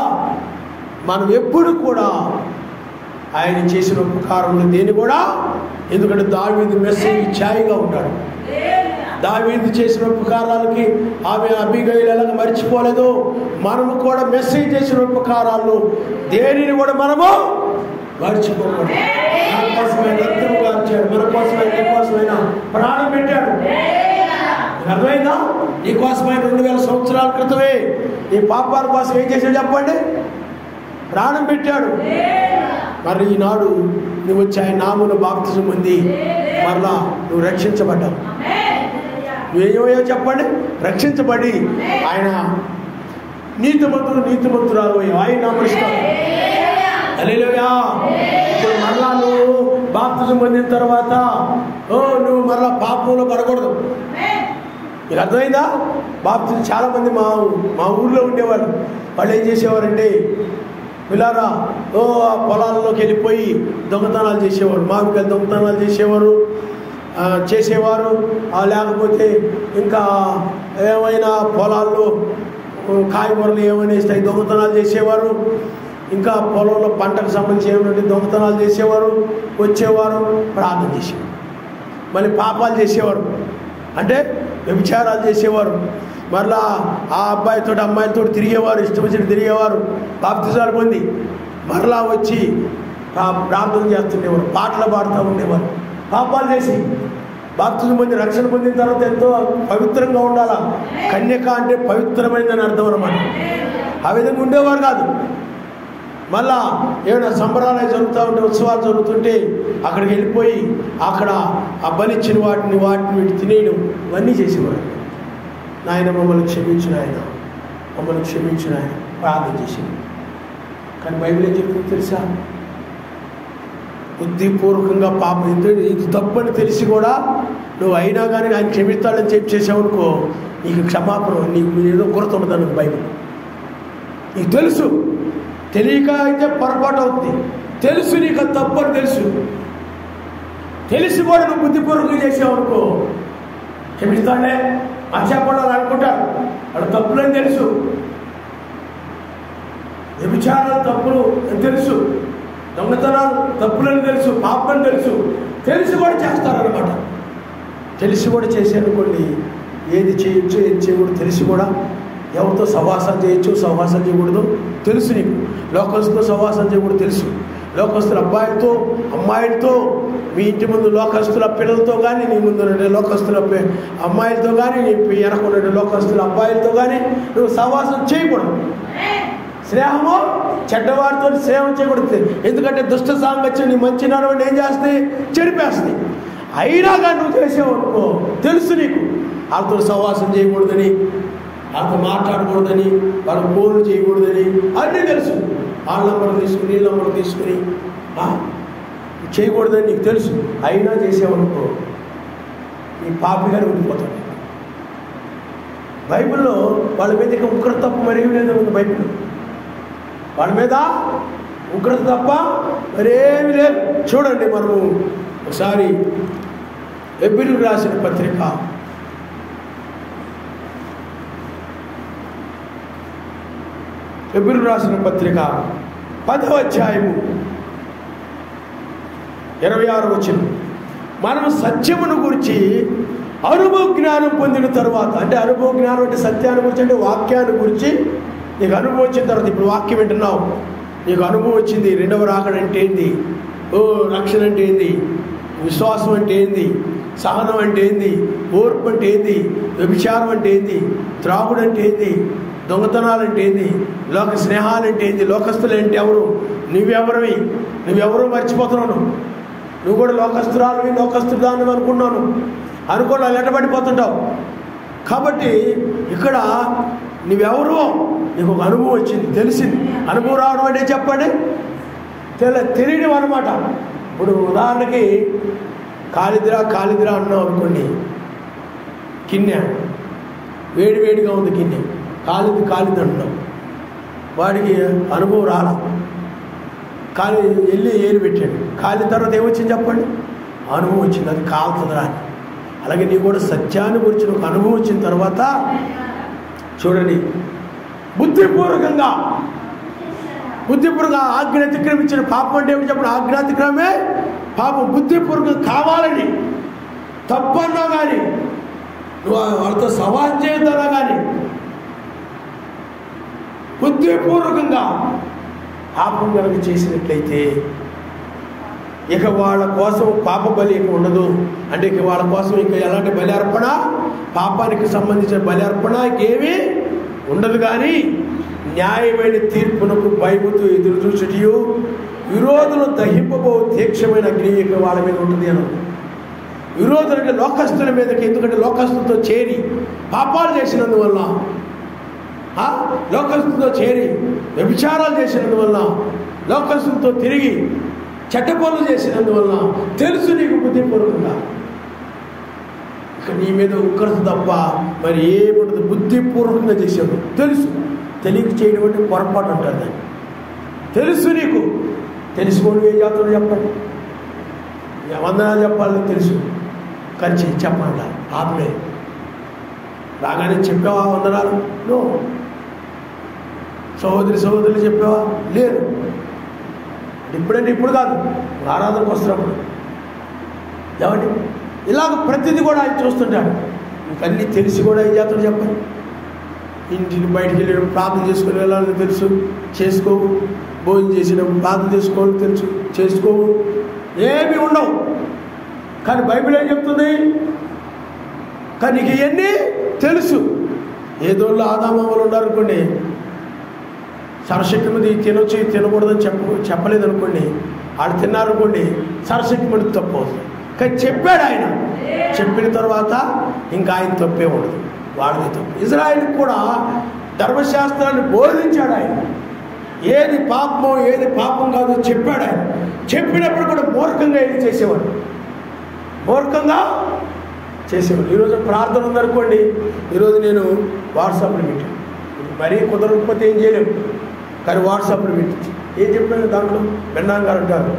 మనం ఎప్పుడు కూడా ఆయన చేసిన ఉపకారంలో దేని కూడా, ఎందుకంటే దావీదు మెస్సేజ్ ఛాయిగా ఉంటాడు. దావీదు చేసిన ఉపకారాలకి ఆమె అబీగయీలు ఎలాగ మర్చిపోలేదు, మనము కూడా మెస్సేజ్ చేసిన ఉపకారాలు దేనిని కూడా మనము మర్చిపోకూడదు. మన కోసమైన రక్తము గార్చాడు, మన కోసమైన నీ కోసమైన ప్రాణం పెట్టాడు. అర్థమైందా? నీ కోసమైన 2000 సంవత్సరాల క్రితమే నీ పాపాల కోసం ఏం చేశాడు చెప్పండి? ప్రాణం పెట్టాడు. మరి ఈనాడు నువ్వు వచ్చి ఆయన నామమున బాప్తిజం పొంది మరలా నువ్వు రక్షించబడ్డావు. నువ్వేమో చెప్పండి? రక్షించబడి ఆయన నీతిమంతురాలు ఆయన నామమున. హల్లెలూయా. ఇప్పుడు మరలా నువ్వు బాప్తిజం పొందిన తర్వాత నువ్వు మరలా పాపంలో పడకూడదు. మీకు అర్థమైందా? బాప్తిజం చాలామంది మా ఊళ్ళో ఉండేవాళ్ళు. వాళ్ళు ఏం చేసేవారంటే పిల్లారా పొలాల్లోకి వెళ్ళిపోయి దొంగతనాలు చేసేవారు, మామిడికాయలు దొంగతనాలు చేసేవారు. లేకపోతే ఇంకా ఏమైనా పొలాల్లో కాయగూరలు ఏమైనా ఇస్తాయి దొంగతనాలు చేసేవారు. ఇంకా పొలంలో పంటకు సంబంధించి ఏమైనా దొంగతనాలు చేసేవారు, వచ్చేవారు, ప్రార్థన చేసేవారు. మళ్ళీ పాపాలు చేసేవారు, అంటే వ్యభిచారాలు చేసేవారు. మరలా ఆ అబ్బాయితో అమ్మాయిలతో తిరిగేవారు, ఇష్టం వచ్చినట్టు తిరిగేవారు. బాప్తిజాలు పొంది మరలా వచ్చి ప్రార్థన చేస్తుండేవారు, పాటలు పాడుతూ ఉండేవారు. పాపాలు చేసి బాప్తిజం పొంది రక్షణ పొందిన తర్వాత ఎంతో పవిత్రంగా ఉండాలా. కన్యక అంటే పవిత్రమైనదని అర్థం అన్నమాట. ఆ విధంగా ఉండేవారు కాదు. మళ్ళా ఏమైనా సంబరాలు జరుగుతూ ఉంటే, ఉత్సవాలు జరుగుతుంటే అక్కడికి వెళ్ళిపోయి అక్కడ ఆ బలిచ్చిన వాటిని వీటి తినేయడం ఇవన్నీ చేసేవారు. నాయన మమ్మల్ని క్షమించిన ఆయన, మమ్మల్ని క్షమించిన ఆయన ప్రార్థన చేసేది. కానీ బైబిల్ ఏం చెప్తుందో తెలుసా? బుద్ధిపూర్వకంగా పాపం ఇది తప్పని తెలిసి కూడా నువ్వు అయినా కానీ ఆయన క్షమిస్తాడని చెప్పి చేసావనుకో, నీకు క్షమాపణ, నీకు ఏదో కొరత ఉండదు. బైబిల్ నీకు తెలుసు, తెలియక అయితే పొరపాటు అవుతుంది. తెలుసు నీకు అది తప్పని తెలిసి కూడా నువ్వు బుద్ధిపూర్వకంగా చేసావనుకో క్షమిస్తాడే, మర్చిపోవడాలు అనుకుంటారు. వాడు తప్పులని తెలుసు, వ్యభిచారాలు తప్పులు అని తెలుసు, దొంగతనాలు తప్పులని తెలుసు, పాపని తెలిసి కూడా చేస్తారనమాట. తెలిసి కూడా చేసేనుకోండి, ఏది చేయొచ్చు ఏది చేయకూడదు తెలిసి కూడా. ఎవరితో సహవాసం చేయొచ్చు సహవాసం చేయకూడదు తెలుసు నీకు. లోకస్తులతో సహవాసం చేయకూడదు తెలుసు. లోకస్తుల అబ్బాయిలతో అమ్మాయిలతో, మీ ఇంటి ముందు లోకస్తుల పిల్లలతో కానీ, నీ ముందు ఉండే లోకస్తుల అమ్మాయిలతో కానీ, నీ వెనక లోకస్తుల అబ్బాయిలతో కానీ నువ్వు సహవాసం చేయకూడదు. స్నేహము చెడ్డవారితో స్నేహం చేయకూడదు. ఎందుకంటే దుష్ట సాంగత్యం నీ మంచి నడవని ఏం చేస్తాయి? చెరిపేస్తాయి. అయినా కానీ నువ్వు చేసేవనుకో తెలుసు నీకు వాళ్ళతో సహవాసం చేయకూడదని. వాళ్ళతో మాట్లాడకూడదని, వాళ్ళకి ఫోన్లు చేయకూడదని అన్నీ తెలుసు. వాళ్ళ నంబర్లు తీసుకుని వీళ్ళ నంబర్లు తీసుకుని చేయకూడదని నీకు తెలుసు. అయినా చేసేవనుకో నీ పాపిగానే ఉండిపోతాడు. బైబిల్లో వాళ్ళ మీద ఇక ఉగ్రత తప్ప మరేమి లేదు ఉంది. బైబిల్ వాళ్ళ మీద ఉగ్రత తప్ప మరేమి లేదు. చూడండి, మనము ఒకసారి హెబ్రీయులకు రాసిన పత్రిక 10వ అధ్యాయము 26వ వచనం. మనం సత్యమును గురించి అనుభవ జ్ఞానం పొందిన తర్వాత, అంటే అనుభవ జ్ఞానం అంటే సత్యాన్ని గురించి, అంటే వాక్యాన్ని గురించి నీకు అనుభవం వచ్చిన తర్వాత, ఇప్పుడు వాక్యం వింటున్నావు, నీకు అనుభవం వచ్చింది. రెండవ రాకడ అంటే ఏంది, రక్షణ అంటే ఏంది, విశ్వాసం అంటే ఏంది, సహనం అంటే ఏంది, ఓర్పు అంటే ఏంది, వ్యభిచారం అంటే ఏంది, త్రాగుడు అంటే ఏంది, దొంగతనాలు అంటే ఏంది, లోక స్నేహాలు అంటే ఏంది, లోకస్తులు అంటే ఎవరు, నువ్వెవరు మర్చిపోతున్నాను. నువ్వు కూడా లోకస్తురాలు, లోకస్తురాలు అనుకున్నాను అనుకోవడం లెట్టబడిపోతుంటావు. కాబట్టి ఇక్కడ నువ్వెవరు, నీకు ఒక అనుభవం వచ్చింది, తెలిసింది. అనుభవం రావడం అంటే చెప్పండి, తెలియడం అనమాట. ఇప్పుడు ఉదాహరణకి కాలిద్రా అన్నాం అనుకోండి, గిన్నె వేడిగా ఉంది, గిన్నె కాలిది అంటున్నాం. వాడికి అనుభవం రాలా, వెళ్ళి ఏరు పెట్టాడు. కాలిన తర్వాత ఏమొచ్చింది చెప్పండి, అనుభవం వచ్చింది, అది కాలుతుందిరా అని. అలాగే నీ కూడా సత్యాన్ని గురించి ఒక అనుభవం వచ్చిన తర్వాత చూడండి, బుద్ధిపూర్వకంగా ఆజ్ఞ అతిక్రమించిన పాపం అంటే ఏమిటి చెప్పండి, ఆజ్ఞ అతిక్రమే పాపం. బుద్ధిపూర్వకంగా కావాలని తప్పన్నా కానీ, నువ్వు వాళ్ళతో సవాల్ చేయొద్దన్నా కానీ, బుద్ధిపూర్వకంగా పాపం కనుక చేసినట్లయితే ఇక వాళ్ళ కోసం పాప బలి ఇక ఉండదు. అంటే ఇక వాళ్ళ కోసం ఇంకా ఎలాంటి బలి అర్పణ, పాపానికి సంబంధించిన బలి అర్పణ ఏమీ ఉండదు. కానీ న్యాయమైన తీర్పునకు భయముతో ఎదురు చూచుటయు విరోధులు దహింపబో తీక్షమైన అగ్ని ఇక వాళ్ళ మీద ఉంటుంది అని. విరోధులు అంటే లోకస్తుల మీదకి, ఎందుకంటే లోకస్తులతో చేరి పాపాలు చేసినందువల్ల, లోకస్తులతో చేరి వ్యభిచారాలు చేసినందువల్ల, లోకస్తులతో తిరిగి చెడ్డ పనులు చేసినందువల్ల తెలుసు నీకు బుద్ధిపూర్వకంగా ఇక నీ మీద ఉగ్రత తప్ప మరి ఏముండదు. బుద్ధిపూర్వకంగా చేసావు, తెలుసు. తెలియక చేయడం అంటే పొరపాటు అంటారు దాన్ని. తెలుసు, నీకు తెలుసుకోండి. ఏం చేస్తాడు చెప్పండి, వందనాలు చెప్పాలని తెలుసు, కానీ చెప్పాల ఆపలే. రాగానే చెప్పావా వందనాలు? నో. సహోదరులు చెప్పావా? లేదు. ఇప్పుడంటే ఇప్పుడు కాదు, ఆరాధనకు వస్తున్నప్పుడు. ఏమండి, ఇలాగ ప్రతిదీ కూడా ఆయన చూస్తుంటాడు. ఇంకన్నీ తెలిసి కూడా ఏం చేస్తాడు చెప్పండి. ఇంటిని బయటికి వెళ్ళడం, ప్రార్థన చేసుకుని వెళ్ళాలని తెలుసు, చేసుకోవు. భోజనం చేసినప్పుడు ప్రార్థన చేసుకోవాలని తెలుసు, చేసుకోవు. ఏమీ ఉండవు. కానీ బైబిల్ ఏం చెప్తుంది, కానీ నీకు ఇవన్నీ తెలుసు. ఏదో ఆదామమ్మలు ఉన్నారనుకోండి, సరశక్తి మీద తినొచ్చి తినకూడదని చెప్పలేదనుకోండి, వాళ్ళు తిన్నారనుకోండి, సరశక్తి మీద తప్పు అవుతుంది. కానీ చెప్పాడు ఆయన, చెప్పిన తర్వాత ఇంకా ఆయన తప్పే ఉండదు, వాడిది తప్పు. ఇజ్రాయిల్కి కూడా ధర్మశాస్త్రాన్ని బోధించాడు ఆయన. ఏది పాపమో ఏది పాపం కాదో చెప్పాడు ఆయన. చెప్పినప్పుడు కూడా మూర్ఖంగా ఏది చేసేవాడు, మూర్ఖంగా చేసేవాడు. ఈరోజు ప్రార్థన ఉందనుకోండి, ఈరోజు నేను వాట్సాప్లో పెట్టాను, మరీ కుదరకపోతే ఏం చేయలేము, కానీ వాట్సాప్లో పెట్టించి ఏం చెప్పాను దాంట్లో బెన్నాంగ్ గారు అంటారు,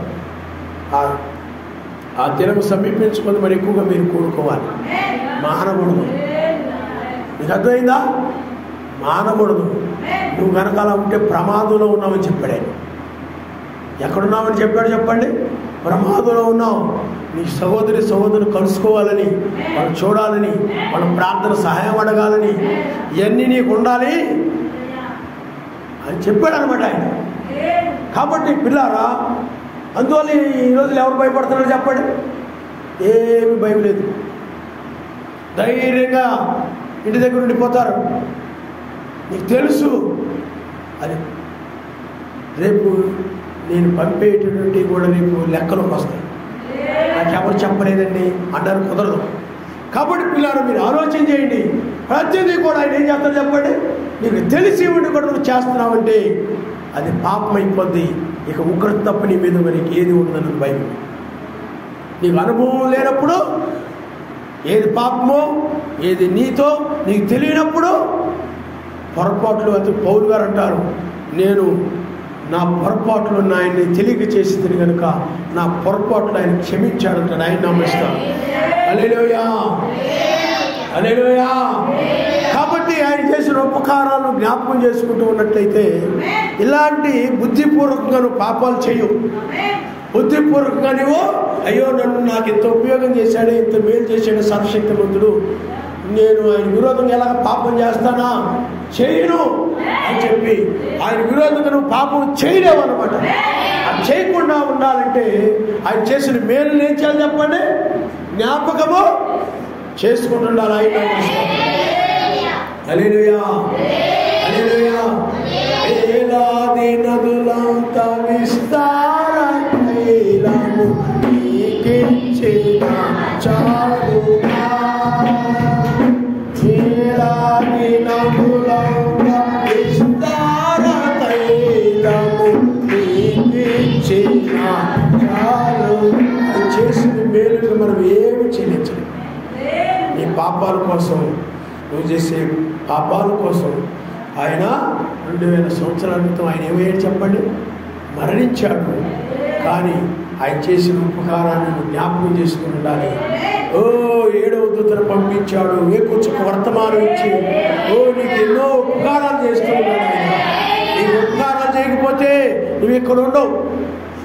ఆ దినం సమీపించుకొని మరి ఎక్కువగా మీరు కూడుకోవాలి, మానకూడదు. నీకు అర్థమైందా? మానకూడదు. నువ్వు కనుక అలా ఉంటే ప్రమాదంలో ఉన్నావని చెప్పాడు ఆయన. ఎక్కడున్నామని చెప్పాడు చెప్పండి? ప్రమాదంలో ఉన్నావు. నీ సహోదరులు కలుసుకోవాలని, వాళ్ళు చూడాలని, వాళ్ళ ప్రార్థన సహాయం అడగాలని, ఇవన్నీ నీకు ఉండాలి అని చెప్పాడు అనమాట ఆయన. కాబట్టి పిల్లారా, అందువల్ల ఈ రోజులు ఎవరు భయపడుతున్నారో చెప్పండి? ఏమి భయం లేదు. ధైర్యంగా ఇంటి దగ్గర ఉండిపోతారు. నీకు తెలుసు అది రేపు నేను పంపేటటువంటి కూడా రేపు లెక్కలోకి వస్తాయి. నాకు ఎవరు చెప్పలేదండి అంటారు, కుదరదు. కాబట్టి పిల్లలు మీరు ఆలోచన చేయండి. ప్రతిదీ కూడా ఆయన ఏం చేస్తాడు చెప్పండి, నీకు తెలిసి ఉండి కూడా నువ్వు చేస్తున్నావంటే అది పాపం అయిపోద్ది. ఇక ఉగ్రత తప్ప నీ మీద మరి ఏది ఉండదన్నది బైబిల్. నీకు అనుభవం లేనప్పుడు ఏది పాపమో ఏది నీతో నీకు తెలియనప్పుడు పొరపాట్లు అది పౌలు గారు అంటారు, నేను నా పొరపాట్లు ఆయన్ని తెలియక చేసింది కనుక నా పొరపాట్లు ఆయన క్షమించాడంటాడు. ఆయన నమ్మిస్తాను. హల్లెలూయా, హల్లెలూయా. కాబట్టి ఆయన చేసిన ఉపకారాలను జ్ఞాపకం చేసుకుంటూ ఉన్నట్లయితే ఇలాంటి బుద్ధిపూర్వకంగా నువ్వు పాపాలు చేయు. బుద్ధిపూర్వకంగా నువ్వు అయ్యో నన్ను నాకు ఇంత ఉపయోగం చేశాడే, ఇంత మేలు చేశాడు సర్వశక్తిమంతుడు, నేను ఆయన విరోధంగా ఎలాగ పాపం చేస్తానా, చేయను అని చెప్పి ఆయన విరోధంగా నువ్వు పాపం చేయలేవు అనమాట. అది చేయకుండా ఉండాలంటే ఆయన చేసిన మేలు ఏం చేయాలి చెప్పండి, జ్ఞాపకము చేసుకుంటూ ఉండాలి. ఆయన హల్లెలూయా, హల్లెలూయా. వేలాది నదులంత విస్తార తైలము నీకిచ్చిన చాలుగా, వేలాది నదులంత విస్తార తైలము నీకిచ్చిన చాలు. అది చేసిన మేలుగా మనం ఏమి చెల్లించలేము. నీ పాపాల కోసం, నువ్వు చేసే పాపాల కోసం ఆయన 2000 సంవత్సరాల క్రితం ఆయన ఏమయ్యాడు చెప్పండి, మరణించాడు. కానీ ఆయన చేసిన ఉపకారాన్ని నువ్వు జ్ఞాపకం చేసుకుని ఉండాలి. ఓ 7వ దూతను పంపించాడు, వేకొచ్చుకు వర్తమానం ఇచ్చి నీకు ఎన్నో ఉపకారాలు చేస్తూ ఉన్నాడు. నీకు ఉపకారాలు చేయకపోతే నువ్వు ఇక్కడ ఉండవు.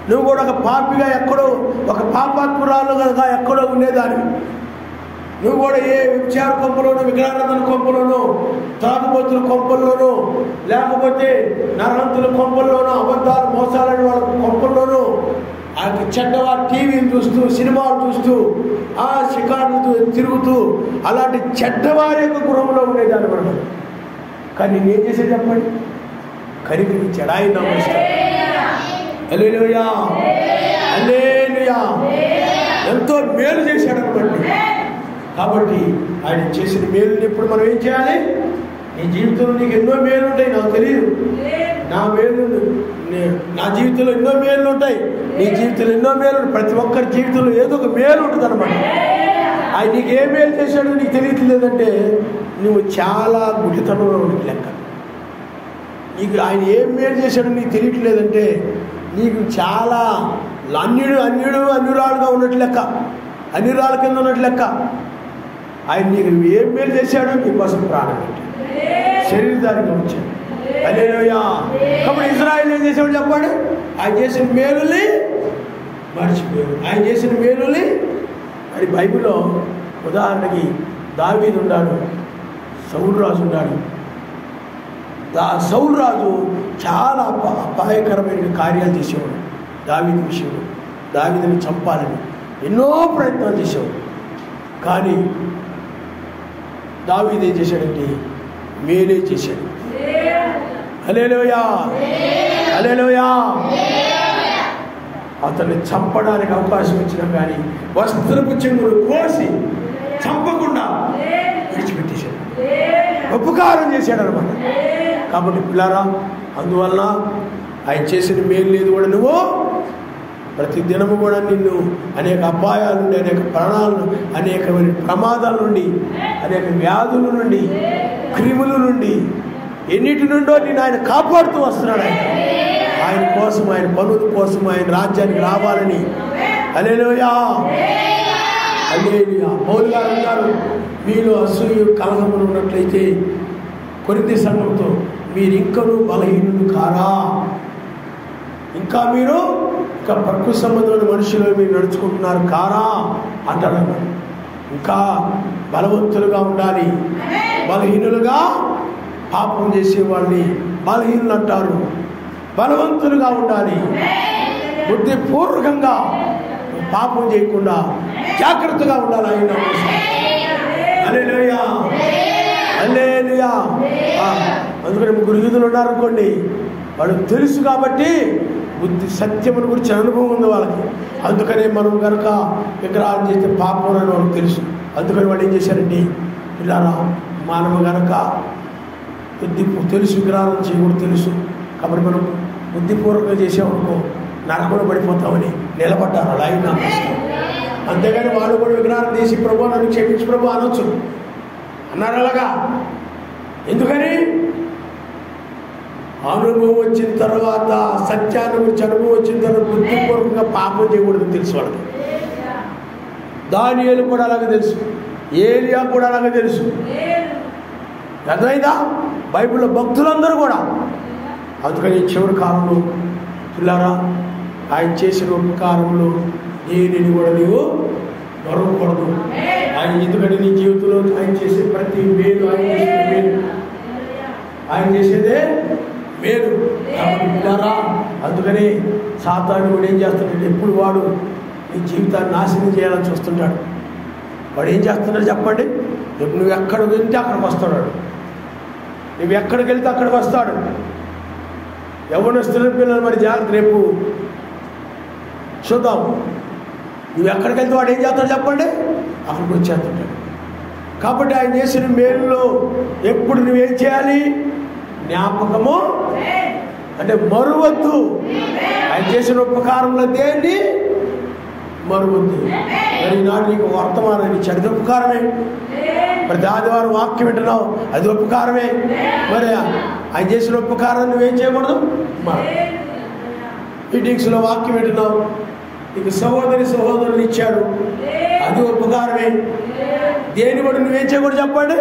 నువ్వు కూడా ఒక పాపిగా ఎక్కడో, ఒక పాపాత్మురాలుగా ఎక్కడో ఉండేదాన్ని. నువ్వు కూడా ఏ విచార కొంపలోనూ, విగ్రహారాధన కొంపలోనూ, తాగుబోతుల కొంపల్లోనూ, లేకపోతే నరహంతుల కొంపల్లోనూ, అబద్ధాలు మోసాలని వాళ్ళ కొంపల్లోనూ, ఆ చెడ్డవారి టీవీలు చూస్తూ, సినిమాలు చూస్తూ, ఆ షికారులతో తిరుగుతూ అలాంటి చెడ్డవారి యొక్క గృహంలో ఉండేదాన్ని మనం. కానీ నేనేం చేసేది చెప్పండి, కనికరించాడు. ఆయన నమస్కారం. హల్లెలూయా, హల్లెలూయా. ఎంతో మేలు చేశాడు అనమాట. కాబట్టి ఆయన చేసిన మేలుని ఇప్పుడు మనం ఏం చేయాలి, నీ జీవితంలో నీకు ఎన్నో మేలు ఉంటాయి, నాకు తెలియదు. నా జీవితంలో ఎన్నో మేలు ఉంటాయి, నీ జీవితంలో ఎన్నో మేలు. ప్రతి ఒక్కరి జీవితంలో ఏదో ఒక మేలు ఉంటుంది అనమాట. ఆయన నీకు ఏ మేలు చేశాడో నీకు తెలియట్లేదంటే నువ్వు చాలా గుడితనంలో ఉన్నట్టు లెక్క. నీకు ఆయన ఏం మేలు చేశాడో నీకు తెలియట్లేదంటే నీకు చాలా అన్యురాలుగా ఉన్నట్టు లెక్క, అన్యురాల కింద ఉన్నట్టు లెక్క. ఆయన నీకు ఏం మేలు చేశాడో నీకోసం ప్రాణం పెట్టి శరీరధారిగా వచ్చాడు. హల్లెలూయా. కాబట్టి ఇశ్రాయేలు ఏం చేసేవాడు చెప్పండి, ఆయన చేసిన మేలుని మర్చిపోయాడు. ఆయన చేసిన మేలుని మరి బైబిల్లో ఉదాహరణకి దావీదు ఉన్నాడు, సౌలు రాజు ఉన్నాడు. సౌలు రాజు చాలా అపాయకరమైన కార్యాలు చేసేవాడు దావీదు విషయంలో. దావీదుని చంపాలని ఎన్నో ప్రయత్నాలు చేసేవాడు. కానీ దావీదు ఏం చేశాడంటే మేలే చేశాడు. హల్లెలూయా, హల్లెలూయా. అతన్ని చంపడానికి అవకాశం ఇచ్చినా కానీ వస్త్రపు చెంగులు కోసి చంపకుండా విడిచిపెట్టేశాడు. ఉపకారం చేశాడు అనమాట. కాబట్టి పిల్లారా, అందువలన ఆయన చేసిన మేలు లేదు కూడా నువ్వు ప్రతి దినము కూడా నిన్ను అనేక అపాయాల నుండి, అనేక ప్రాణాలను, అనేక ప్రమాదాల నుండి, అనేక వ్యాధుల నుండి, క్రిముల నుండి, ఎన్నిటి నుండో నేను ఆయన కాపాడుతూ వస్తున్నాడు. ఆయన కోసం, ఆయన పనుల కోసం, ఆయన రాజ్యానికి రావాలని. హల్లెలూయా, హల్లెలూయా. పౌలు గారు అన్నారు, మీలో అసూయ కలహములు ఉన్నట్లయితే కొరింథీ సంఘంతో మీరు ఇంకనూ బలహీనులు కారా, ఇంకా మీరు ఇంకా ప్రకృతి సంబంధమైన మనుషులు మీరు నడుచుకుంటున్నారు కారా అంటాడు. ఇంకా బలవంతులుగా ఉండాలి. బలహీనులుగా పాపం చేసే వాళ్ళని బలహీనులు అంటారు. బలవంతులుగా ఉండాలి. బుద్ధిపూర్వకంగా పాపం చేయకుండా జాగ్రత్తగా ఉండాలి. ఆయన హల్లెలూయా, హల్లెలూయా. అందుకని 3 యూదులు ఉన్నారనుకోండి, వాళ్ళు తెలుసు కాబట్టి బుద్ధి సత్యముని గురించి అనుభవం ఉంది వాళ్ళకి. అందుకనే మనం కనుక విగ్రహాలు చేస్తే పాపం అని వాళ్ళకి తెలుసు. అందుకని వాళ్ళు ఏం చేశారండి, పిల్లారా మనము కనుక తెలుసు విగ్రహాలను చేయకూడదు తెలుసు కాబట్టి మనం బుద్ధిపూర్వకంగా చేసామనుకో నరకంలో పడిపోతామని నిలబడ్డారు అలా అయినా కష్టం. అంతేగాని వాళ్ళు కూడా విగ్రహాన్ని తీసి ప్రభు నన్ను క్షమించి ప్రభు అనొచ్చు అన్నారు. అలాగా ఎందుకని అనుభవం వచ్చిన తర్వాత, సత్యాన్ని గురించి అనుభవం వచ్చిన తర్వాత బుద్ధిపూర్వకంగా పాపం చేయకూడదు తెలుసు వాళ్ళకి. దానియేలు కూడా అలాగే తెలుసు, ఏలియా కూడా అలాగే తెలుసు. అర్థమైందా? బైబిల్లో భక్తులందరూ కూడా. అందుకని చివరి కాలంలో పిల్లారా, ఆయన చేసిన ఉపకారంలో దేనిని కూడా నీవు మరవకూడదు. ఆయన ఎందుకంటే నీ జీవితంలో ఆయన చేసే ప్రతి మేలు, ఆయన చేసేదే మేలు. కాబట్టి పిల్లారా, అందుకని సాతాను కూడా ఏం చేస్తాడంటే ఎప్పుడు వాడు నీ జీవితాన్ని నాశనం చేయాలని చూస్తుంటాడు. వాడు ఏం చేస్తున్నాడు చెప్పండి? నువ్వు ఎక్కడికి వెళ్తే అక్కడికి వస్తాడు. నువ్వు ఎక్కడికి వెళ్తే అక్కడికి వస్తాడు. యవ్వనస్తుల పిల్లలు మరి జాగ్రత్త, రేపు చూద్దాం. నువ్వు ఎక్కడికి వెళ్తే వాడు ఏం చేస్తాడు చెప్పండి? అక్కడికి వచ్చేస్తుంటాడు. కాబట్టి ఆయన చేసిన మేలులో ఎప్పుడు నువ్వేం చేయాలి? జ్ఞాపకము అంటే మరువద్దు. ఆయన చేసిన ఉపకారంలో దేన్ని మరువద్దు. మరి ఈనాడు నీకు వర్తమానం ఇచ్చాడు, అది ఉపకారమే. ప్రతి ఆదివారం వాక్యం వింటున్నావు, అది ఉపకారమే. మరి ఆయన చేసిన ఉపకారం నువ్వేం చేయకూడదు? మీటింగ్స్లో వాక్యం వింటున్నావు, నీకు సహోదరులు ఇచ్చాడు, అది ఉపకారమే. దేని కూడా నువ్వేం చేయకూడదు చెప్పండి?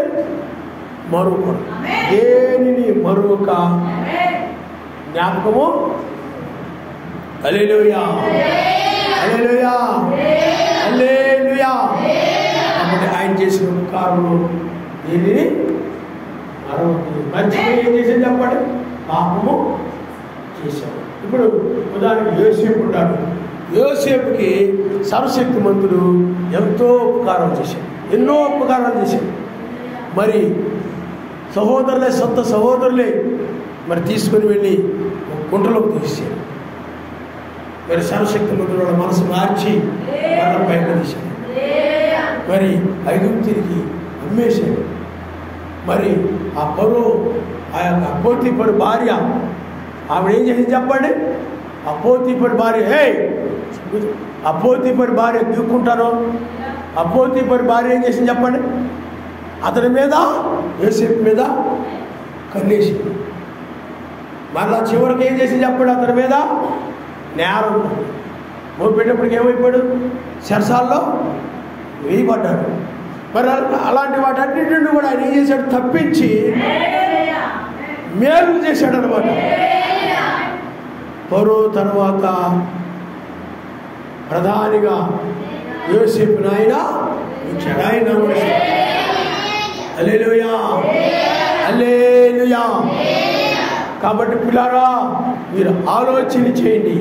మరువకూడదు. దేనిని మరువక జ్ఞాపకము. హల్లెలూయా, హల్లెలూయా, హల్లెలూయా. కాబట్టి ఆయన చేసిన ఉపకారంలో దీనిని మరొకటి మంచిగా ఏం చేసేది చెప్పండి? పాపము చేశాడు. ఇప్పుడు ఉదాహరణకి యోసేపు ఉంటాడు. యోసేపుకి సర్వశక్తిమంతుడు ఎంతో ఉపకారం చేశాడు, ఎన్నో ఉపకారాలు చేశాడు. మరి సహోదరులే, సొంత సహోదరులే మరి తీసుకుని వెళ్ళి గుంటలోకి తీసాడు. మరి సర్వశక్తిమంతుడు వాళ్ళ మనసు మార్చి వాళ్ళ పైకి తీశాడు. మరి ఐగుప్తునికి అమ్మేశాడు. మరి ఆ పరో, ఆ యొక్క పోతీఫరు భార్య, ఆవిడ ఏం చేసింది చెప్పండి? ఆ పోతీఫరు భార్య, ఆ పోతీఫరు భార్య దిక్కుంటాను. ఆ పోతీఫరు భార్య ఏం చేసింది చెప్పండి? అతని మీద, యోసేపు మీద కన్నేసింది. మళ్ళా చివరికి ఏం చేసింది చెప్పండి? అతని మీద నేరం మోపెట్టేప్పటికి ఏమైపోయాడు? చెరసాల్లో వేయబడ్డాడు. మరి అలాంటి వాటన్నింటిని కూడా ఆయన ఏం చేశాడు? తప్పించి మేలు చేశాడు అనమాట. పరో తర్వాత ప్రధానిగా యోసేపుని ఆయన ఇచ్చాడు. ఆయన హల్లెలూయా, హల్లెలూయా. కాబట్టి పిల్లారా, మీరు ఆలోచన చేయండి.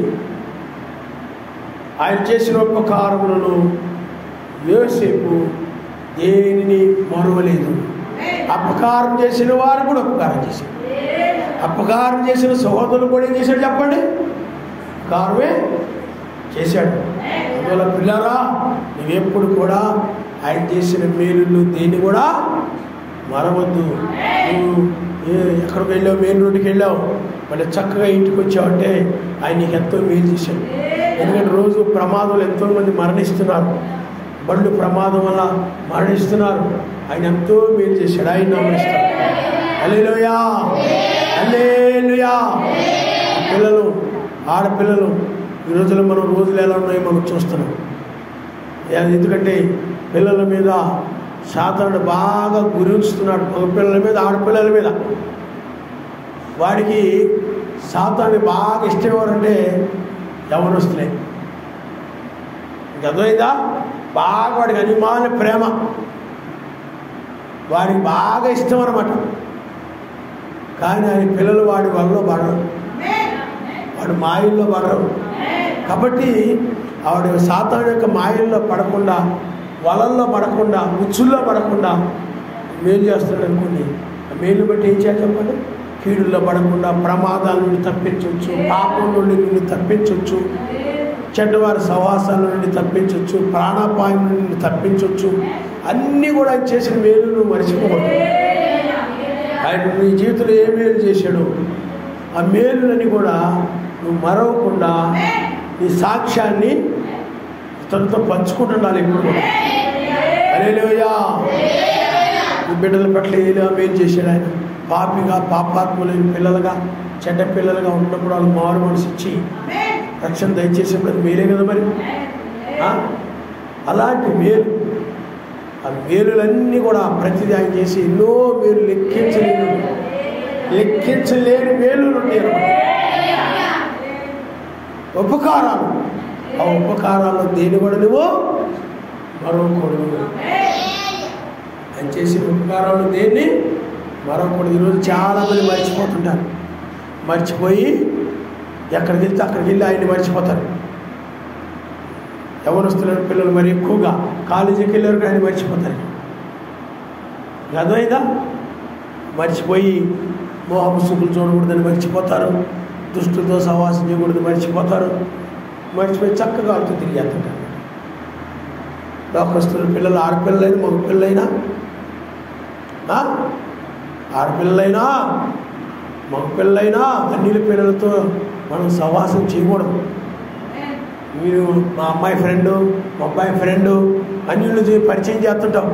ఆయన చేసిన ఉపకారములను యోసేపు దేనిని మరువలేదు. అపకారం చేసిన వారు కూడా ఉపకారం చేశారు. అపకారం చేసిన సహోదరులు కూడా ఏం చేశాడు చెప్పండి? ఉపకారమే చేశాడు. అందువల్ల పిల్లారా, నువ్వెప్పుడు కూడా ఆయన చేసిన మేలులు దేన్ని కూడా మరవద్దు. నువ్వు ఎక్కడికి వెళ్ళావు? మెయిన్ రోడ్డుకి వెళ్ళావు, మళ్ళీ చక్కగా ఇంటికి వచ్చావంటే ఆయన నీకు ఎంతో మేలు చేశాడు. ఎందుకంటే రోజు ప్రమాదాలు ఎంతోమంది మరణిస్తున్నారు, బళ్ళు ప్రమాదం వల్ల మరణిస్తున్నారు. ఆయన ఎంతో మేలు చేశాడు. ఆయన నమస్కారం. హల్లెలూయా, హల్లెలూయా. పిల్లలు, ఆడపిల్లలు ఈ రోజుల్లో మనం రోజులు ఎలా ఉన్నాయో మనం చూస్తున్నాం. ఎందుకంటే పిల్లల మీద సాతానుడు బాగా గురించుతున్నాడు, మగపిల్లల మీద, ఆడపిల్లల మీద. వాడికి సాతానుడికి బాగా ఇష్టం ఎవరంటే యవ్వనస్తులే. అర్థమైందా? బాగా వాడికి అనిమాన ప్రేమ, వాడికి బాగా ఇష్టం అన్నమాట. కానీ ఆయన పిల్లలు వాడి వలలో పడరు, వాడు మాయల్లో పడరు. కాబట్టి ఆవిడ సాతాను యొక్క మాయల్లో పడకుండా, వలల్లో పడకుండా, ఉచ్చుల్లో పడకుండా మేలు చేస్తాడు అనుకోండి. ఆ మేలు బట్టి ఏం చేయాలి చెప్పండి? కీడుల్లో పడకుండా ప్రమాదాల నుండి తప్పించవచ్చు, పాపం నుండి నుండి తప్పించవచ్చు, చెడ్డవారి సహవాసాల నుండి తప్పించవచ్చు, ప్రాణాపాయం నుండి తప్పించవచ్చు. అన్నీ కూడా చేసిన మేలు నువ్వు మర్చిపోకూడదు. ఆయన నీ జీవితంలో ఏ మేలు చేశాడో ఆ మేలులని కూడా నువ్వు మరవకుండా నీ సాక్ష్యాన్ని తనతో పంచుకుంటుండాలి ఎప్పుడు కూడా. హల్లెలూయా. నీ బిడ్డల పట్ల ఏదో మేలు చేశాడు ఆయన. పాపిగా పాపాత్ములైన పిల్లలుగా చెడ్డ పిల్లలుగా ఉన్నప్పుడు వాళ్ళు మారు మనసు ఇచ్చి రక్షణ దయచేసేప్పుడు అది మేలే కదా మరి. అలాంటి మేలు, ఆ మేలులన్నీ కూడా ప్రతిదీ ఆయన చేసి ఎన్నో మేలు లెక్కించలేని మేలులు ఉంటాయి అన్నమాట. ఉపకారాలు, ఆ ఉపకారాలు దేని కూడా నువ్వు మరవకూడదు. ఆయన చేసిన ఉపకారాలు దేన్ని మరవకూడదు. ఈరోజు చాలామంది మర్చిపోతుంటారు. మర్చిపోయి ఎక్కడికి వెళ్తే అక్కడికి వెళ్ళి ఆయన్ని మర్చిపోతారు. యవనస్తుల పిల్లలు మరి ఎక్కువగా కాలేజీకి వెళ్ళారు ఆయన మర్చిపోతారు. అర్థమైందా? మర్చిపోయి మోహపు చూపులు చూడకూడదని మర్చిపోతారు. దుష్టులతో సహవాసం చేయకూడదు మర్చిపోతారు. మర్చిపోయి చక్కగా వాళ్ళతో తిరిగేస్తుంటారు. లోకస్తుల పిల్లలు ఆడపిల్లలైనా మగ పిల్లలైనా ఆడపిల్లలైనా మగ పిల్లలైనా అన్ని పిల్లలతో మనం సహవాసం చేయకూడదు. మీరు మా అమ్మాయి ఫ్రెండు, మా అబ్బాయి ఫ్రెండు అన్యులు పరిచయం చేస్తుంటాం.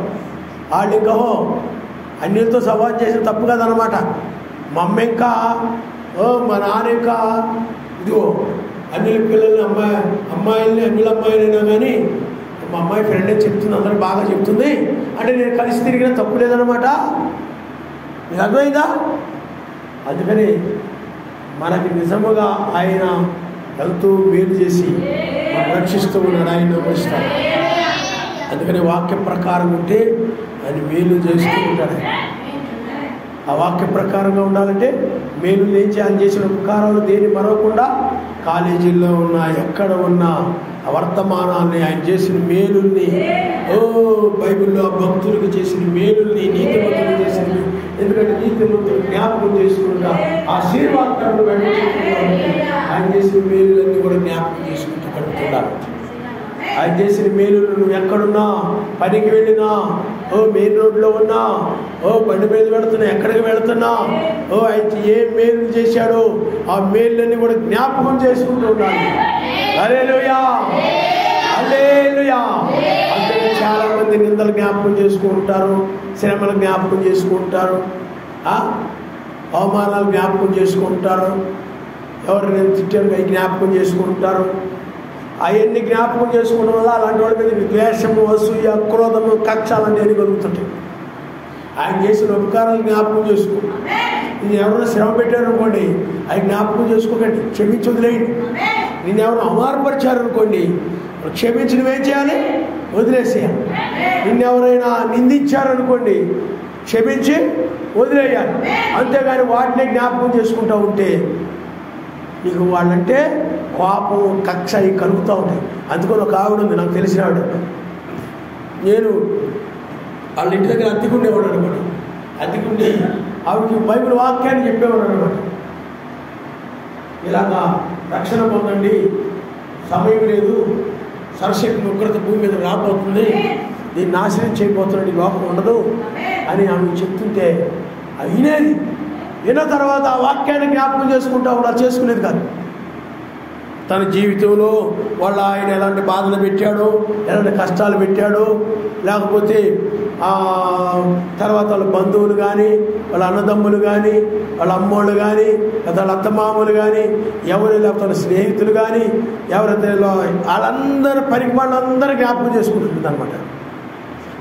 వాళ్ళు ఇంకా అన్యులతో సహవాసం చేసిన తప్పు కదనమాట. మా అమ్మ ఇంకా మా నాన్న ఇంకా ఇదిగో అన్యుల పిల్లల్ని అమ్మాయిల్ని అన్యుల అమ్మాయిలైనా కానీ మా అమ్మాయి ఫ్రెండ్ అని చెప్తుంది, అందరూ బాగా చెప్తుంది అంటే నేను కలిసి తిరిగిన తప్పు లేదనమాట. మీకు అర్థమైందా? అందుకని మనకి నిజముగా ఆయన వెళ్తూ మేలు చేసి రక్షిస్తూ ఉన్నాడు. ఆయన నమ్మిస్తాడు. అందుకని వాక్య ప్రకారం ఉంటే ఆయన మేలు చేస్తూ ఉంటాడు. ఆ వాక్య ప్రకారంగా ఉండాలంటే మేలు లేచి ఆయన చేసిన ఉపకారాలు దేన్ని మరవకుండా కాలేజీల్లో ఉన్నా ఎక్కడ ఉన్నా ఆ వర్తమానాన్ని ఆయన చేసిన మేలుల్ని బైబిల్లో భక్తులకు చేసిన మేలుల్ని నీతిమంతులు చేసిన, ఎందుకంటే నీతిమంతులు జ్ఞాపకం చేసుకుంటా ఆశీర్వాదాలు ఆయన చేసిన మేలులన్నీ కూడా జ్ఞాపకం చేసుకుంటూ గడుపుతున్నారు. ఆయన చేసిన మేలులు నువ్వు ఎక్కడున్నా, పనికి వెళ్ళినా, మెయిన్ రోడ్లో ఉన్నా, బండి మీద వెళుతున్నా, ఎక్కడికి వెళుతున్నా, ఆయన ఏం మేలు చేశాడో ఆ మేలులన్నీ కూడా జ్ఞాపకం చేసుకుంటూ ఉండాలి. హల్లెలూయా, హల్లెలూయా. అందుకే చాలా మంది నిందలు జ్ఞాపకం చేసుకుంటారు, శ్రమలు జ్ఞాపకం చేసుకుంటారు, అవమానాలు జ్ఞాపకం చేసుకుంటారు, ఎవరిని తిట్టారు జ్ఞాపకం చేసుకుంటారు. అవన్నీ జ్ఞాపకం చేసుకోవడం వల్ల అలాంటి వాళ్ళ మీద ద్వేషము, అసూయ, క్రోధము, కక్షాలన్నీ కలుగుతుంటాయి. ఆయన చేసిన ఉపకారాలు జ్ఞాపకం చేసుకో. నేను ఎవరైనా శ్రమ పెట్టారనుకోండి, అవి జ్ఞాపకం చేసుకోకండి, క్షమించి వదిలేయండి. నేను ఎవరైనా అవమానపరిచారనుకోండి, క్షమించి నువ్వేం చేయాలి? వదిలేసేయాలి. నిన్నెవరైనా నిందించారనుకోండి, క్షమించి వదిలేయాలి. అంతేగాని వాటినే జ్ఞాపకం చేసుకుంటూ ఉంటే నీకు వాళ్ళంటే కోపం, కక్ష అవి కలుగుతూ ఉంటాయి. అందుకని ఒక ఆవిడ ఉంది, నాకు తెలిసిన ఆవిడ. నేను వాళ్ళ ఇంటి దగ్గర అద్దెకుండేవాడు అనమాట. అద్దెకుండి ఆవిడకి బైబిల్ వాక్యాన్ని చెప్పేవాడు అనమాట. ఇలాగా రక్షణ పొందండి, సమయం లేదు, సరస్వతి ఉగ్రత భూమి మీద రాబోతుంది, దీన్ని నాశనం చేయబోతున్నాడు, ఈ లోకం ఉండదు అని ఆమె చెప్తుంటే వినేది. విన్న తర్వాత ఆ వాక్యాన్ని జ్ఞాపకం చేసుకుంటా అలా చేసుకునేది కాదు. తన జీవితంలో వాళ్ళ ఆయన ఎలాంటి బాధలు పెట్టాడో, ఎలాంటి కష్టాలు పెట్టాడో, లేకపోతే తర్వాత వాళ్ళ బంధువులు కానీ, వాళ్ళ అన్నదమ్ములు కానీ, వాళ్ళ అమ్మోళ్ళు కానీ, వాళ్ళ అత్తమామలు కానీ, ఎవరు లేకపోతే వాళ్ళ స్నేహితులు కానీ, ఎవరైతే వాళ్ళందరూ పనికి వాళ్ళందరూ జ్ఞాపకం చేసుకుంటుంది అనమాట.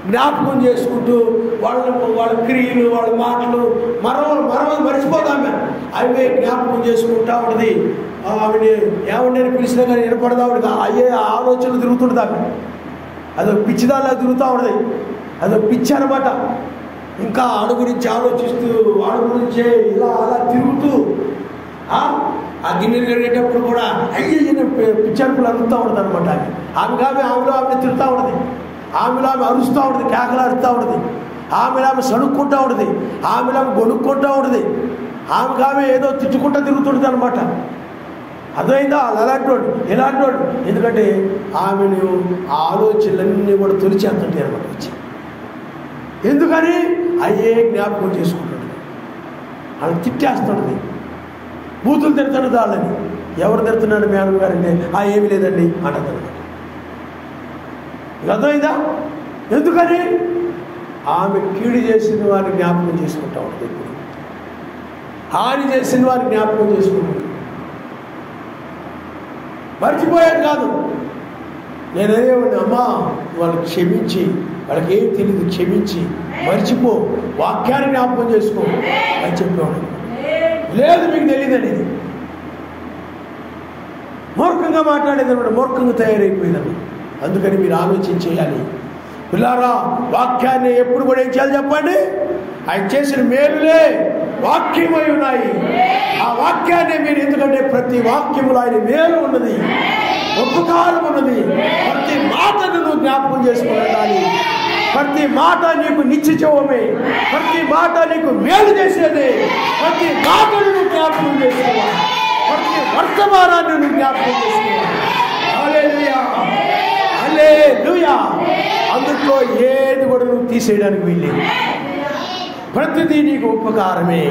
జ్ఞాపకం చేసుకుంటూ వాళ్ళ క్రియలు, వాళ్ళ మాటలు మర్చిపోతామే. అవే జ్ఞాపకం చేసుకుంటా ఉంటుంది. ఆవిడ ఏమంటే పిలిచినా కానీ వినపడదా, ఆవిడ అయ్యే ఆలోచనలు తిరుగుతుంటుంది. ఆమె అదొక పిచ్చిదాలా తిరుగుతూ ఉంటుంది. అదొక పిచ్చి అనమాట. ఇంకా ఆడ గురించి ఆలోచిస్తూ, ఆడ గురించే ఇలా అలా తిరుగుతూ ఆ గిన్నెలు కడిగేటప్పుడు కూడా అయ్యే పిచ్చరుపులు అరుగుతూ ఉంటుంది అనమాట. ఆమెలో ఆమె తిరుగుతూ ఉంటుంది. ఆమెలో ఆమె అరుస్తూ ఉంటుంది, కేకలు అరుస్తూ ఉంటుంది. ఆమెలో ఆమె సణుక్కుంటూ ఉంటుంది, ఆమెలో ఆమె గొనుక్కుంటూ ఉంటుంది. ఆమె ఏదో తిట్టుకుంటూ తిరుగుతుంటుంది అనమాట. అర్థమైందా? అలాంటి వాడు, ఇలాంటి వాడు. ఎందుకంటే ఆమెను ఆలోచనలన్నీ కూడా తొలిచేస్తుంటాయి అనమాట వచ్చి. ఎందుకని అయ్యే జ్ఞాపకం చేసుకుంటుంది. వాళ్ళని తిట్టేస్తుంది, బూతులు తిడుతున్నది వాళ్ళని. ఎవరు తిడుతున్నాడు మేడం గారంటే ఏమీ లేదండి అంటుంది. అర్థమైందా? ఎందుకని? ఆమె కీడు చేసిన వారిని జ్ఞాపకం చేసుకుంటా ఉంటుంది. ఇప్పుడు హాని చేసిన వారిని జ్ఞాపకం చేసుకుంటుంది. మర్చిపోయాడు కాదు. నేనేమన్నా అమ్మా వాళ్ళకి క్షమించి, వాళ్ళకి ఏం తెలియదు క్షమించి మర్చిపో, వాక్యాన్ని జ్ఞాపకం చేసుకో అని చెప్పేవాడు. లేదు మీకు తెలియదని మూర్ఖంగా మాట్లాడేదన్నమాట, మూర్ఖంగా తయారైపోయిందని. అందుకని మీరు ఆలోచన చేయాలి పిల్లారా. వాక్యాన్ని ఎప్పుడు కూడా ఏం చేయాలి చెప్పండి? ఆయన చేసిన మేలులే వాక్యమై ఉన్నాయి. ఆ వాక్యాన్ని మీరు, ఎందుకంటే ప్రతి వాక్యములో ఆయన మేలు ఉన్నది, ఉపకారం ఉన్నది. ప్రతి మాటను నువ్వు జ్ఞాపకం చేసుకుని, ప్రతి మాట నీకు నిత్యజీవమే, ప్రతి మాట నీకు మేలు చేసేది. ప్రతి మాటను నువ్వు జ్ఞాపకం చేసుకోవాలి, ప్రతి వర్తమానాన్ని నువ్వు జ్ఞాపకం చేసుకోవాలి. హల్లెలూయా, హల్లెలూయా. అందులో ఏది కూడా నువ్వు తీసేయడానికి వీల్లేదు. ప్రతిదీ నీకు ఉపకారమే,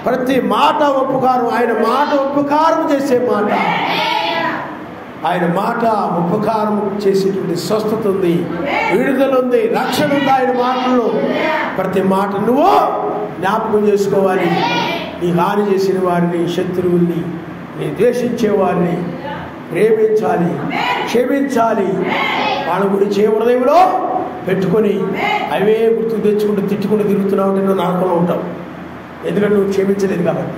ప్రతి మాట ఉపకారం. ఆయన మాట ఉపకారం చేసే మాట, ఆయన మాట ఉపకారం చేసేటువంటి స్వస్థత ఉంది, విడుదల ఉంది, రక్షణ ఉంది ఆయన మాటల్లో. ప్రతి మాట నువ్వు జ్ఞాపకం చేసుకోవాలి. నీ హాని చేసిన వారిని, శత్రువుల్ని, నీ ద్వేషించే వారిని ప్రేమించాలి, క్షమించాలి. వాళ్ళ గురించి ఏ హృదయంలో పెట్టుకొని అవే గుర్తు తెచ్చుకుంటూ తిట్టుకుంటూ తిరుగుతున్నావు అంటే నువ్వు నరకంలో ఉంటావు. ఎందుకంటే నువ్వు క్షమించలేదు కాబట్టి.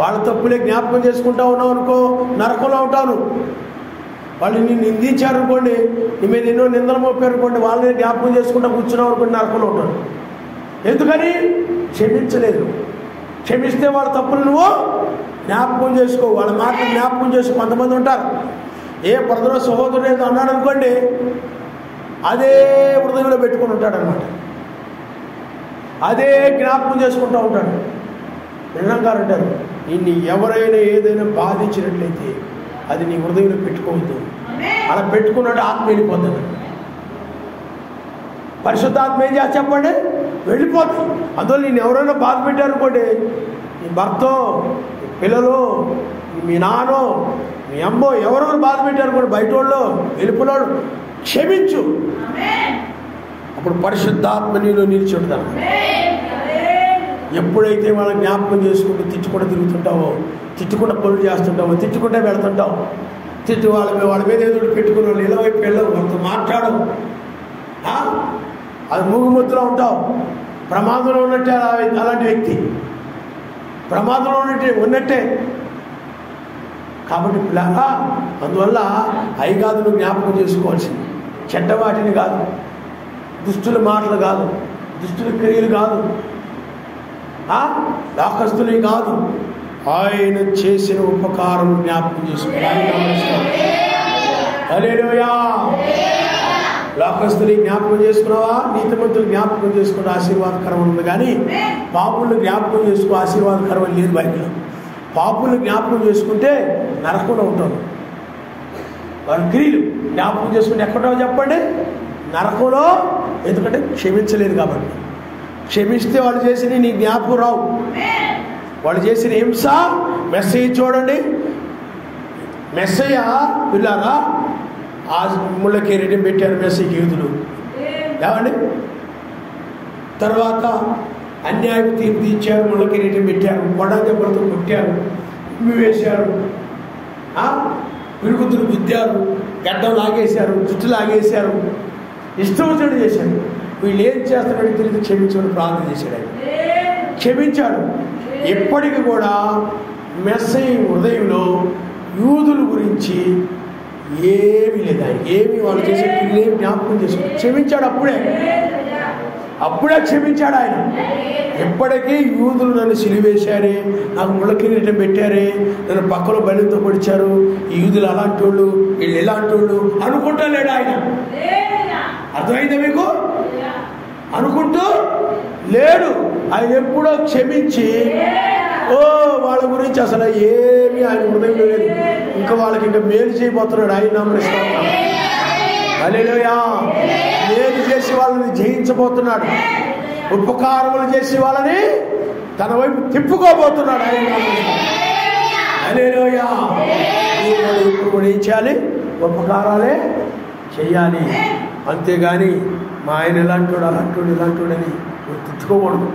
వాళ్ళ తప్పులే జ్ఞాపకం చేసుకుంటా ఉన్నావు అనుకో, నరకంలో ఉంటావు. వాళ్ళు నిన్ను నిందించారు అనుకోండి, నీ మీద ఎన్నో నిందలు మోపారు అనుకోండి, వాళ్ళని జ్ఞాపకం చేసుకుంటా కూర్చున్నావు అనుకోండి, నరకంలో ఉంటాడు. ఎందుకని? క్షమించలేదు. క్షమిస్తే వాళ్ళ తప్పులు నువ్వు జ్ఞాపకం చేసుకో, వాళ్ళ మాటలు జ్ఞాపకం చేసుకో. కొంతమంది ఉంటారు, ఏ బ్రదర్ సహోదరుడు ఏదో అన్నాడు అనుకోండి, అదే హృదయంలో పెట్టుకుని ఉంటాడు అనమాట, అదే జ్ఞాపకం చేసుకుంటూ ఉంటాడు. నిజంగారు అంటారు, నిన్ను ఎవరైనా ఏదైనా బాధించినట్లయితే అది నీ హృదయంలో పెట్టుకోవద్దు. అలా పెట్టుకున్నాడు ఆత్మ వెళ్ళిపోతుంది. పరిశుద్ధాత్మ ఏం చేస్తా చెప్పండి? వెళ్ళిపోతుంది. అందువల్ల నేను ఎవరైనా బాధ పెట్టారనుకోండి, నీ భర్తో, నీ పిల్లలు, మీ నాన్నో, మీ అమ్మో ఎవరెవరు బాధ పెట్టారనుకోండి, బయట వాళ్ళు వెళ్ళిపోయాడు, క్షమించు. అప్పుడు పరిశుద్ధాత్మ నీలో నిలిచి ఉంటాను. ఎప్పుడైతే వాళ్ళని జ్ఞాపకం చేసుకుంటూ తిట్టుకుంటూ తిరుగుతుంటావో, తిట్టుకుంటూ పనులు చేస్తుంటావో, తిట్టుకుంటే వెళ్తుంటావు, తిట్టు వాళ్ళ మీద ఏదో పెట్టుకుని వాళ్ళు ఇళ్ళవైపు వెళ్ళవు, వాళ్ళతో మాట్లాడవు, అది మూగుముద్దులో ఉంటావు. ప్రమాదంలో ఉన్నట్టే అలాంటి వ్యక్తి, ప్రమాదంలో ఉన్నట్టే. కాబట్టి పిల్లగా అందువల్ల అవి కాదు నువ్వు జ్ఞాపకం చేసుకోవాల్సింది, చెడ్డ వాటిని కాదు, దుష్టుల మాటలు కాదు, దుష్టుల క్రియలు కాదు, లోకస్తుని కాదు, ఆయన చేసిన ఉపకారం జ్ఞాపకం చేసుకోవాలి. హల్లెలూయా. లోకస్తుని జ్ఞాపకం చేసుకున్నావా? నీతిమంతులు జ్ఞాపకం చేసుకున్న ఆశీర్వాదకరం ఉంది, కానీ పాపులను జ్ఞాపకం చేసుకో ఆశీర్వాదకరం లేదు బైబిల్లో. పాపులను జ్ఞాపకం చేసుకుంటే నరకంలో ఉంటాను. వాళ్ళ క్రియలు జ్ఞాపకం చేసుకుంటే ఎక్కడో చెప్పండి? నరకంలో. ఎందుకంటే క్షమించలేదు కాబట్టి. క్షమిస్తే వాళ్ళు చేసిన నీ జ్ఞాపకం రావు. వాళ్ళు చేసిన హింస. మెస్సయ్య చూడండి, మెస్సయ్య పిల్లారా ఆ ముళ్ళ కిరీటం పెట్టారు మెస్సయ్యకి యూదులు, ఏమండి? తర్వాత అన్యాయం తీర్పు ఇచ్చారు, ముళ్ళ కిరీటం పెట్టారు, కొడ దెబ్బలతో కొట్టారు, ఉమ్మి వేశారు, పిరుగుతులు గుద్దారు, గడ్డం లాగేశారు, జుట్టు లాగేశారు, ఇష్టం వచ్చినట్టు చేశారు. వీళ్ళు ఏం చేస్తారని తెలియదు, క్షమించమని ప్రార్థన చేశాడు. ఆయన క్షమించాడు. ఎప్పటికీ కూడా మెస్సయ్య హృదయంలో యూదుల గురించి ఏమీ లేదు. ఆయన ఏమి వాళ్ళు చేసే క్రియలేమి జ్ఞాపకం చేసుకుని క్షమించాడు. అప్పుడే క్షమించాడు ఆయన. ఎప్పటికీ యూదులు నన్ను సిలివేశారే, నాకు ముళ్ళ కిరీటం పెట్టారే, నన్ను పక్కలో బలితో పొడిచారు, ఈ యూదులు అలాంటి వాళ్ళు, వీళ్ళు ఎలాంటి వాళ్ళు అనుకుంటా లేడు ఆయన. అర్థమైందా మీకు? అనుకుంటూ లేడు ఆయన. ఎప్పుడో క్షమించి వాళ్ళ గురించి అసలు ఏమీ ఆయన హృదయంలో లేదు. ఇంకా వాళ్ళకి ఇంకా మేలు చేయబోతున్నాడు ఆయన. నామస్మరణ. హల్లెలూయా. మేలు చేసి వాళ్ళని జయించబోతున్నాడు, ఉపకారములు చేసి వాళ్ళని తన వైపు తిప్పుకోబోతున్నాడు ఆయన. హల్లెలూయా. ఇప్పుడు కూడా ఏం చేయాలి? ఉపకారాలే చెయ్యాలి. అంతేగాని మా ఆయన ఎలాంటోడు అలాంటోడు ఇలాంటోడని తిట్టుకోకూడదు.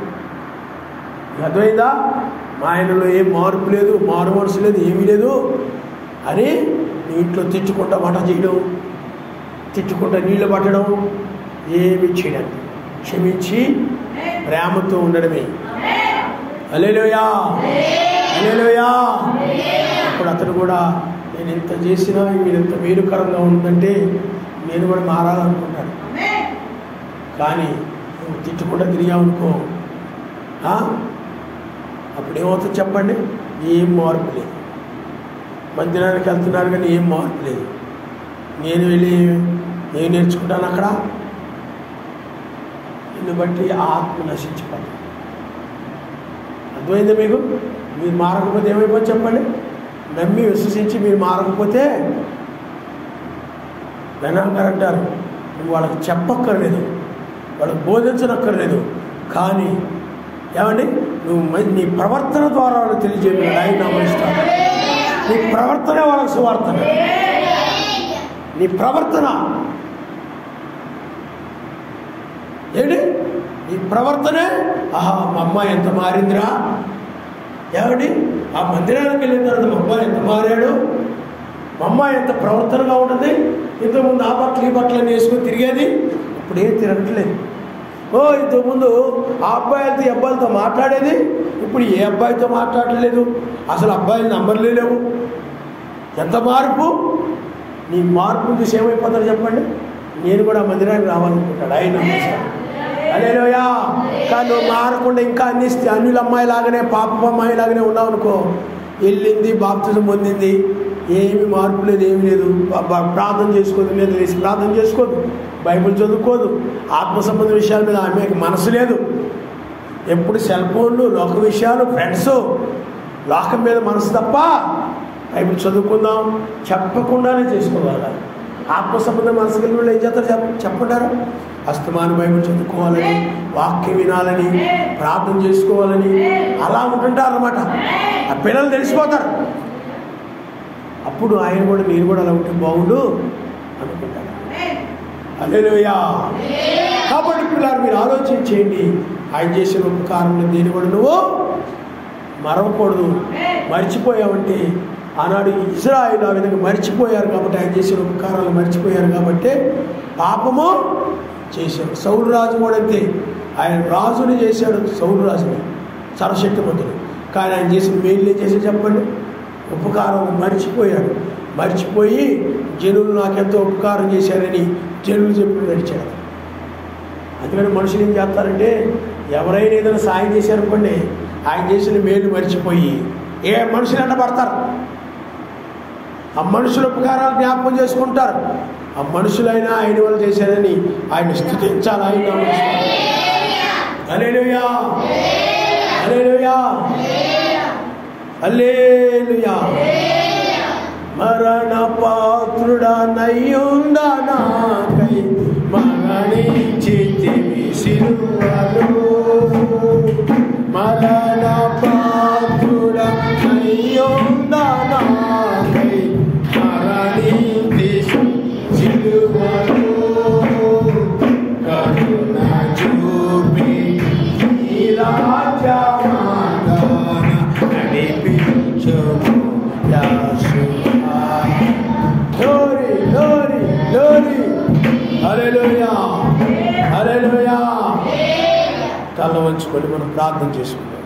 అర్థమైందా? మా ఆయనలో ఏం మార్పు లేదు, మారు మనసు లేదు, ఏమీ లేదు అని నీ ఇంట్లో తిట్టుకుంటా వంట చేయడం, తిట్టుకుంటా నీళ్ళు పట్టడం ఏమి చేయడానికి, క్షమించి ప్రేమతో ఉండడమే. హల్లెలూయా, హల్లెలూయా. అప్పుడు అతను కూడా నేను ఎంత చేసినా మీరు ఎంత మేలుకరంగా ఉందంటే నేను కూడా మారాలనుకుంటాను. కానీ నువ్వు తిట్టుకుంటా తిరిగావనుకో, అప్పుడు ఏమవుతుంది చెప్పండి? ఏం మార్పు లేదు. మందిరానికి వెళ్తున్నారు కానీ ఏం మార్పు లేదు. నేను వెళ్ళి ఏం నేర్చుకుంటాను అక్కడ? దీన్ని బట్టి ఆత్మ నశించిపోతుంది. అర్థమైందా మీకు? మీరు మారకపోతే ఏమైపోతుంది చెప్పండి? నమ్మి విశ్వసించి మీరు మారకపోతే వెనకారు అంటారు, నువ్వు వాళ్ళకి చెప్పక్కర్లేదు, వాళ్ళకి బోధించనక్కర్లేదు, కానీ ఏమండి నువ్వు నీ ప్రవర్తన ద్వారా వాళ్ళకి తెలియజేయలేదు. ఆయన నమస్కారం. నీ ప్రవర్తనే వాళ్ళకి సువార్తన. నీ ప్రవర్తన ఏంటి? నీ ప్రవర్తనే ఆహా మా అమ్మాయి ఎంత మారిందిరా, ఏమండి ఆ మందిరానికి వెళ్ళిన తర్వాత మా అబ్బాయి ఎంత మారాడు, మా అమ్మాయి ఎంత ప్రవర్తనగా ఉంటుంది, ఇంతకుముందు ఆ బట్టలు ఈ బట్టలు వేసుకొని తిరిగేది, ఇప్పుడు ఏం తిరగట్లేదు. ఇంతకుముందు ఆ అబ్బాయిలతో ఈ అబ్బాయిలతో మాట్లాడేది, ఇప్పుడు ఏ అబ్బాయితో మాట్లాడలేదు, అసలు అబ్బాయిలు నంబర్లే లేవు. ఎంత మార్పు! నీ మార్పు చూసి ఏమైపోతారు చెప్పండి? నేను కూడా మందిరానికి రావాలనుకుంటాడు ఆయన. హల్లెలూయా. కానీ నువ్వు మారకుండా ఇంకా అన్యుల అమ్మాయిలాగానే పాప అమ్మాయిలాగానే ఉన్నావు అనుకో, వెళ్ళింది బాప్తిజం పొందింది, ఏమి మార్పు లేదు, ఏమి లేదు, ప్రార్థన చేసుకోదు, లేదు వేసి ప్రార్థన చేసుకోదు, బైబిల్ చదువుకోదు, ఆత్మ సంబంధ విషయాల మీద ఆమెకు మనసు లేదు, ఎప్పుడు సెల్ ఫోన్లు, లోక విషయాలు, ఫ్రెండ్స్, లోకం మీద మనసు తప్ప బైబిల్ చదువుకుందాం చెప్పకుండానే చేసుకోవాలి. ఆత్మ సంబంధం మనసు కలిగిన వాళ్ళు ఏం చేస్తారు చెప్పంటారు? అస్తమాన బైబిల్ చదువుకోవాలని, వాక్యం వినాలని, ప్రార్థన చేసుకోవాలని అలా ఉంటుంటారు అన్నమాట. ఆ పిల్లలు తెలిసిపోతారు. అప్పుడు ఆయన కూడా నేను కూడా అలా ఉంటే బాగుండు అనుకుంటారు. హల్లెలూయా. కాబట్టి పిల్లలు మీరు ఆలోచన చేయండి. ఆయన చేసిన ఉపకారంలో దేని కూడా నువ్వు మరవకూడదు. మర్చిపోయావంటే ఆనాడు ఇశ్రాయేలు ఆ విధంగా మర్చిపోయారు కాబట్టి, ఆయన చేసిన ఉపకారాలు మర్చిపోయారు కాబట్టి పాపము చేశాడు. సౌలు రాజు కూడా అంతే, ఆయన రాజుని చేశాడు, సౌలు రాజుని సర్వశక్తిమంతుడు. కానీ ఆయన చేసిన మేలు చేసి చెప్పండి, ఉపకారం మర్చిపోయాడు. మర్చిపోయి జనులు నాకెంతో ఉపకారం చేశారని జనులు చెప్పి నడిచాడు. అందుకని మనుషులు ఏం చేస్తారంటే, ఎవరైనా ఏదైనా సాయం చేశారనుకోండి, ఆయన చేసిన మేలు మర్చిపోయి ఏ మనుషులు ఎండబడతారు, ఆ మనుషుల ఉపకారాలు జ్ఞాపకం చేసుకుంటారు. ఆ మనుషులైనా ఆయన వాళ్ళు చేశారని ఆయన స్తుతించాలి. ఆయన హల్లెలూయా, హల్లెలూయా, హల్లెలూయా. మరణ పాత్రుడా నయ్యుండా నాకై మరణించితివి సిలువలో, మరణ పాత్రుడా నయ్యుండా నాకై మరణించి సిలువలో, కరుణ చూపి నీ రాజ్యమార్గాన నడిపించుము యేసువా. Glory, glory, glory. Hallelujah, hallelujah. తల వంచుకొని మనం ప్రార్థన చేసుకుందాం.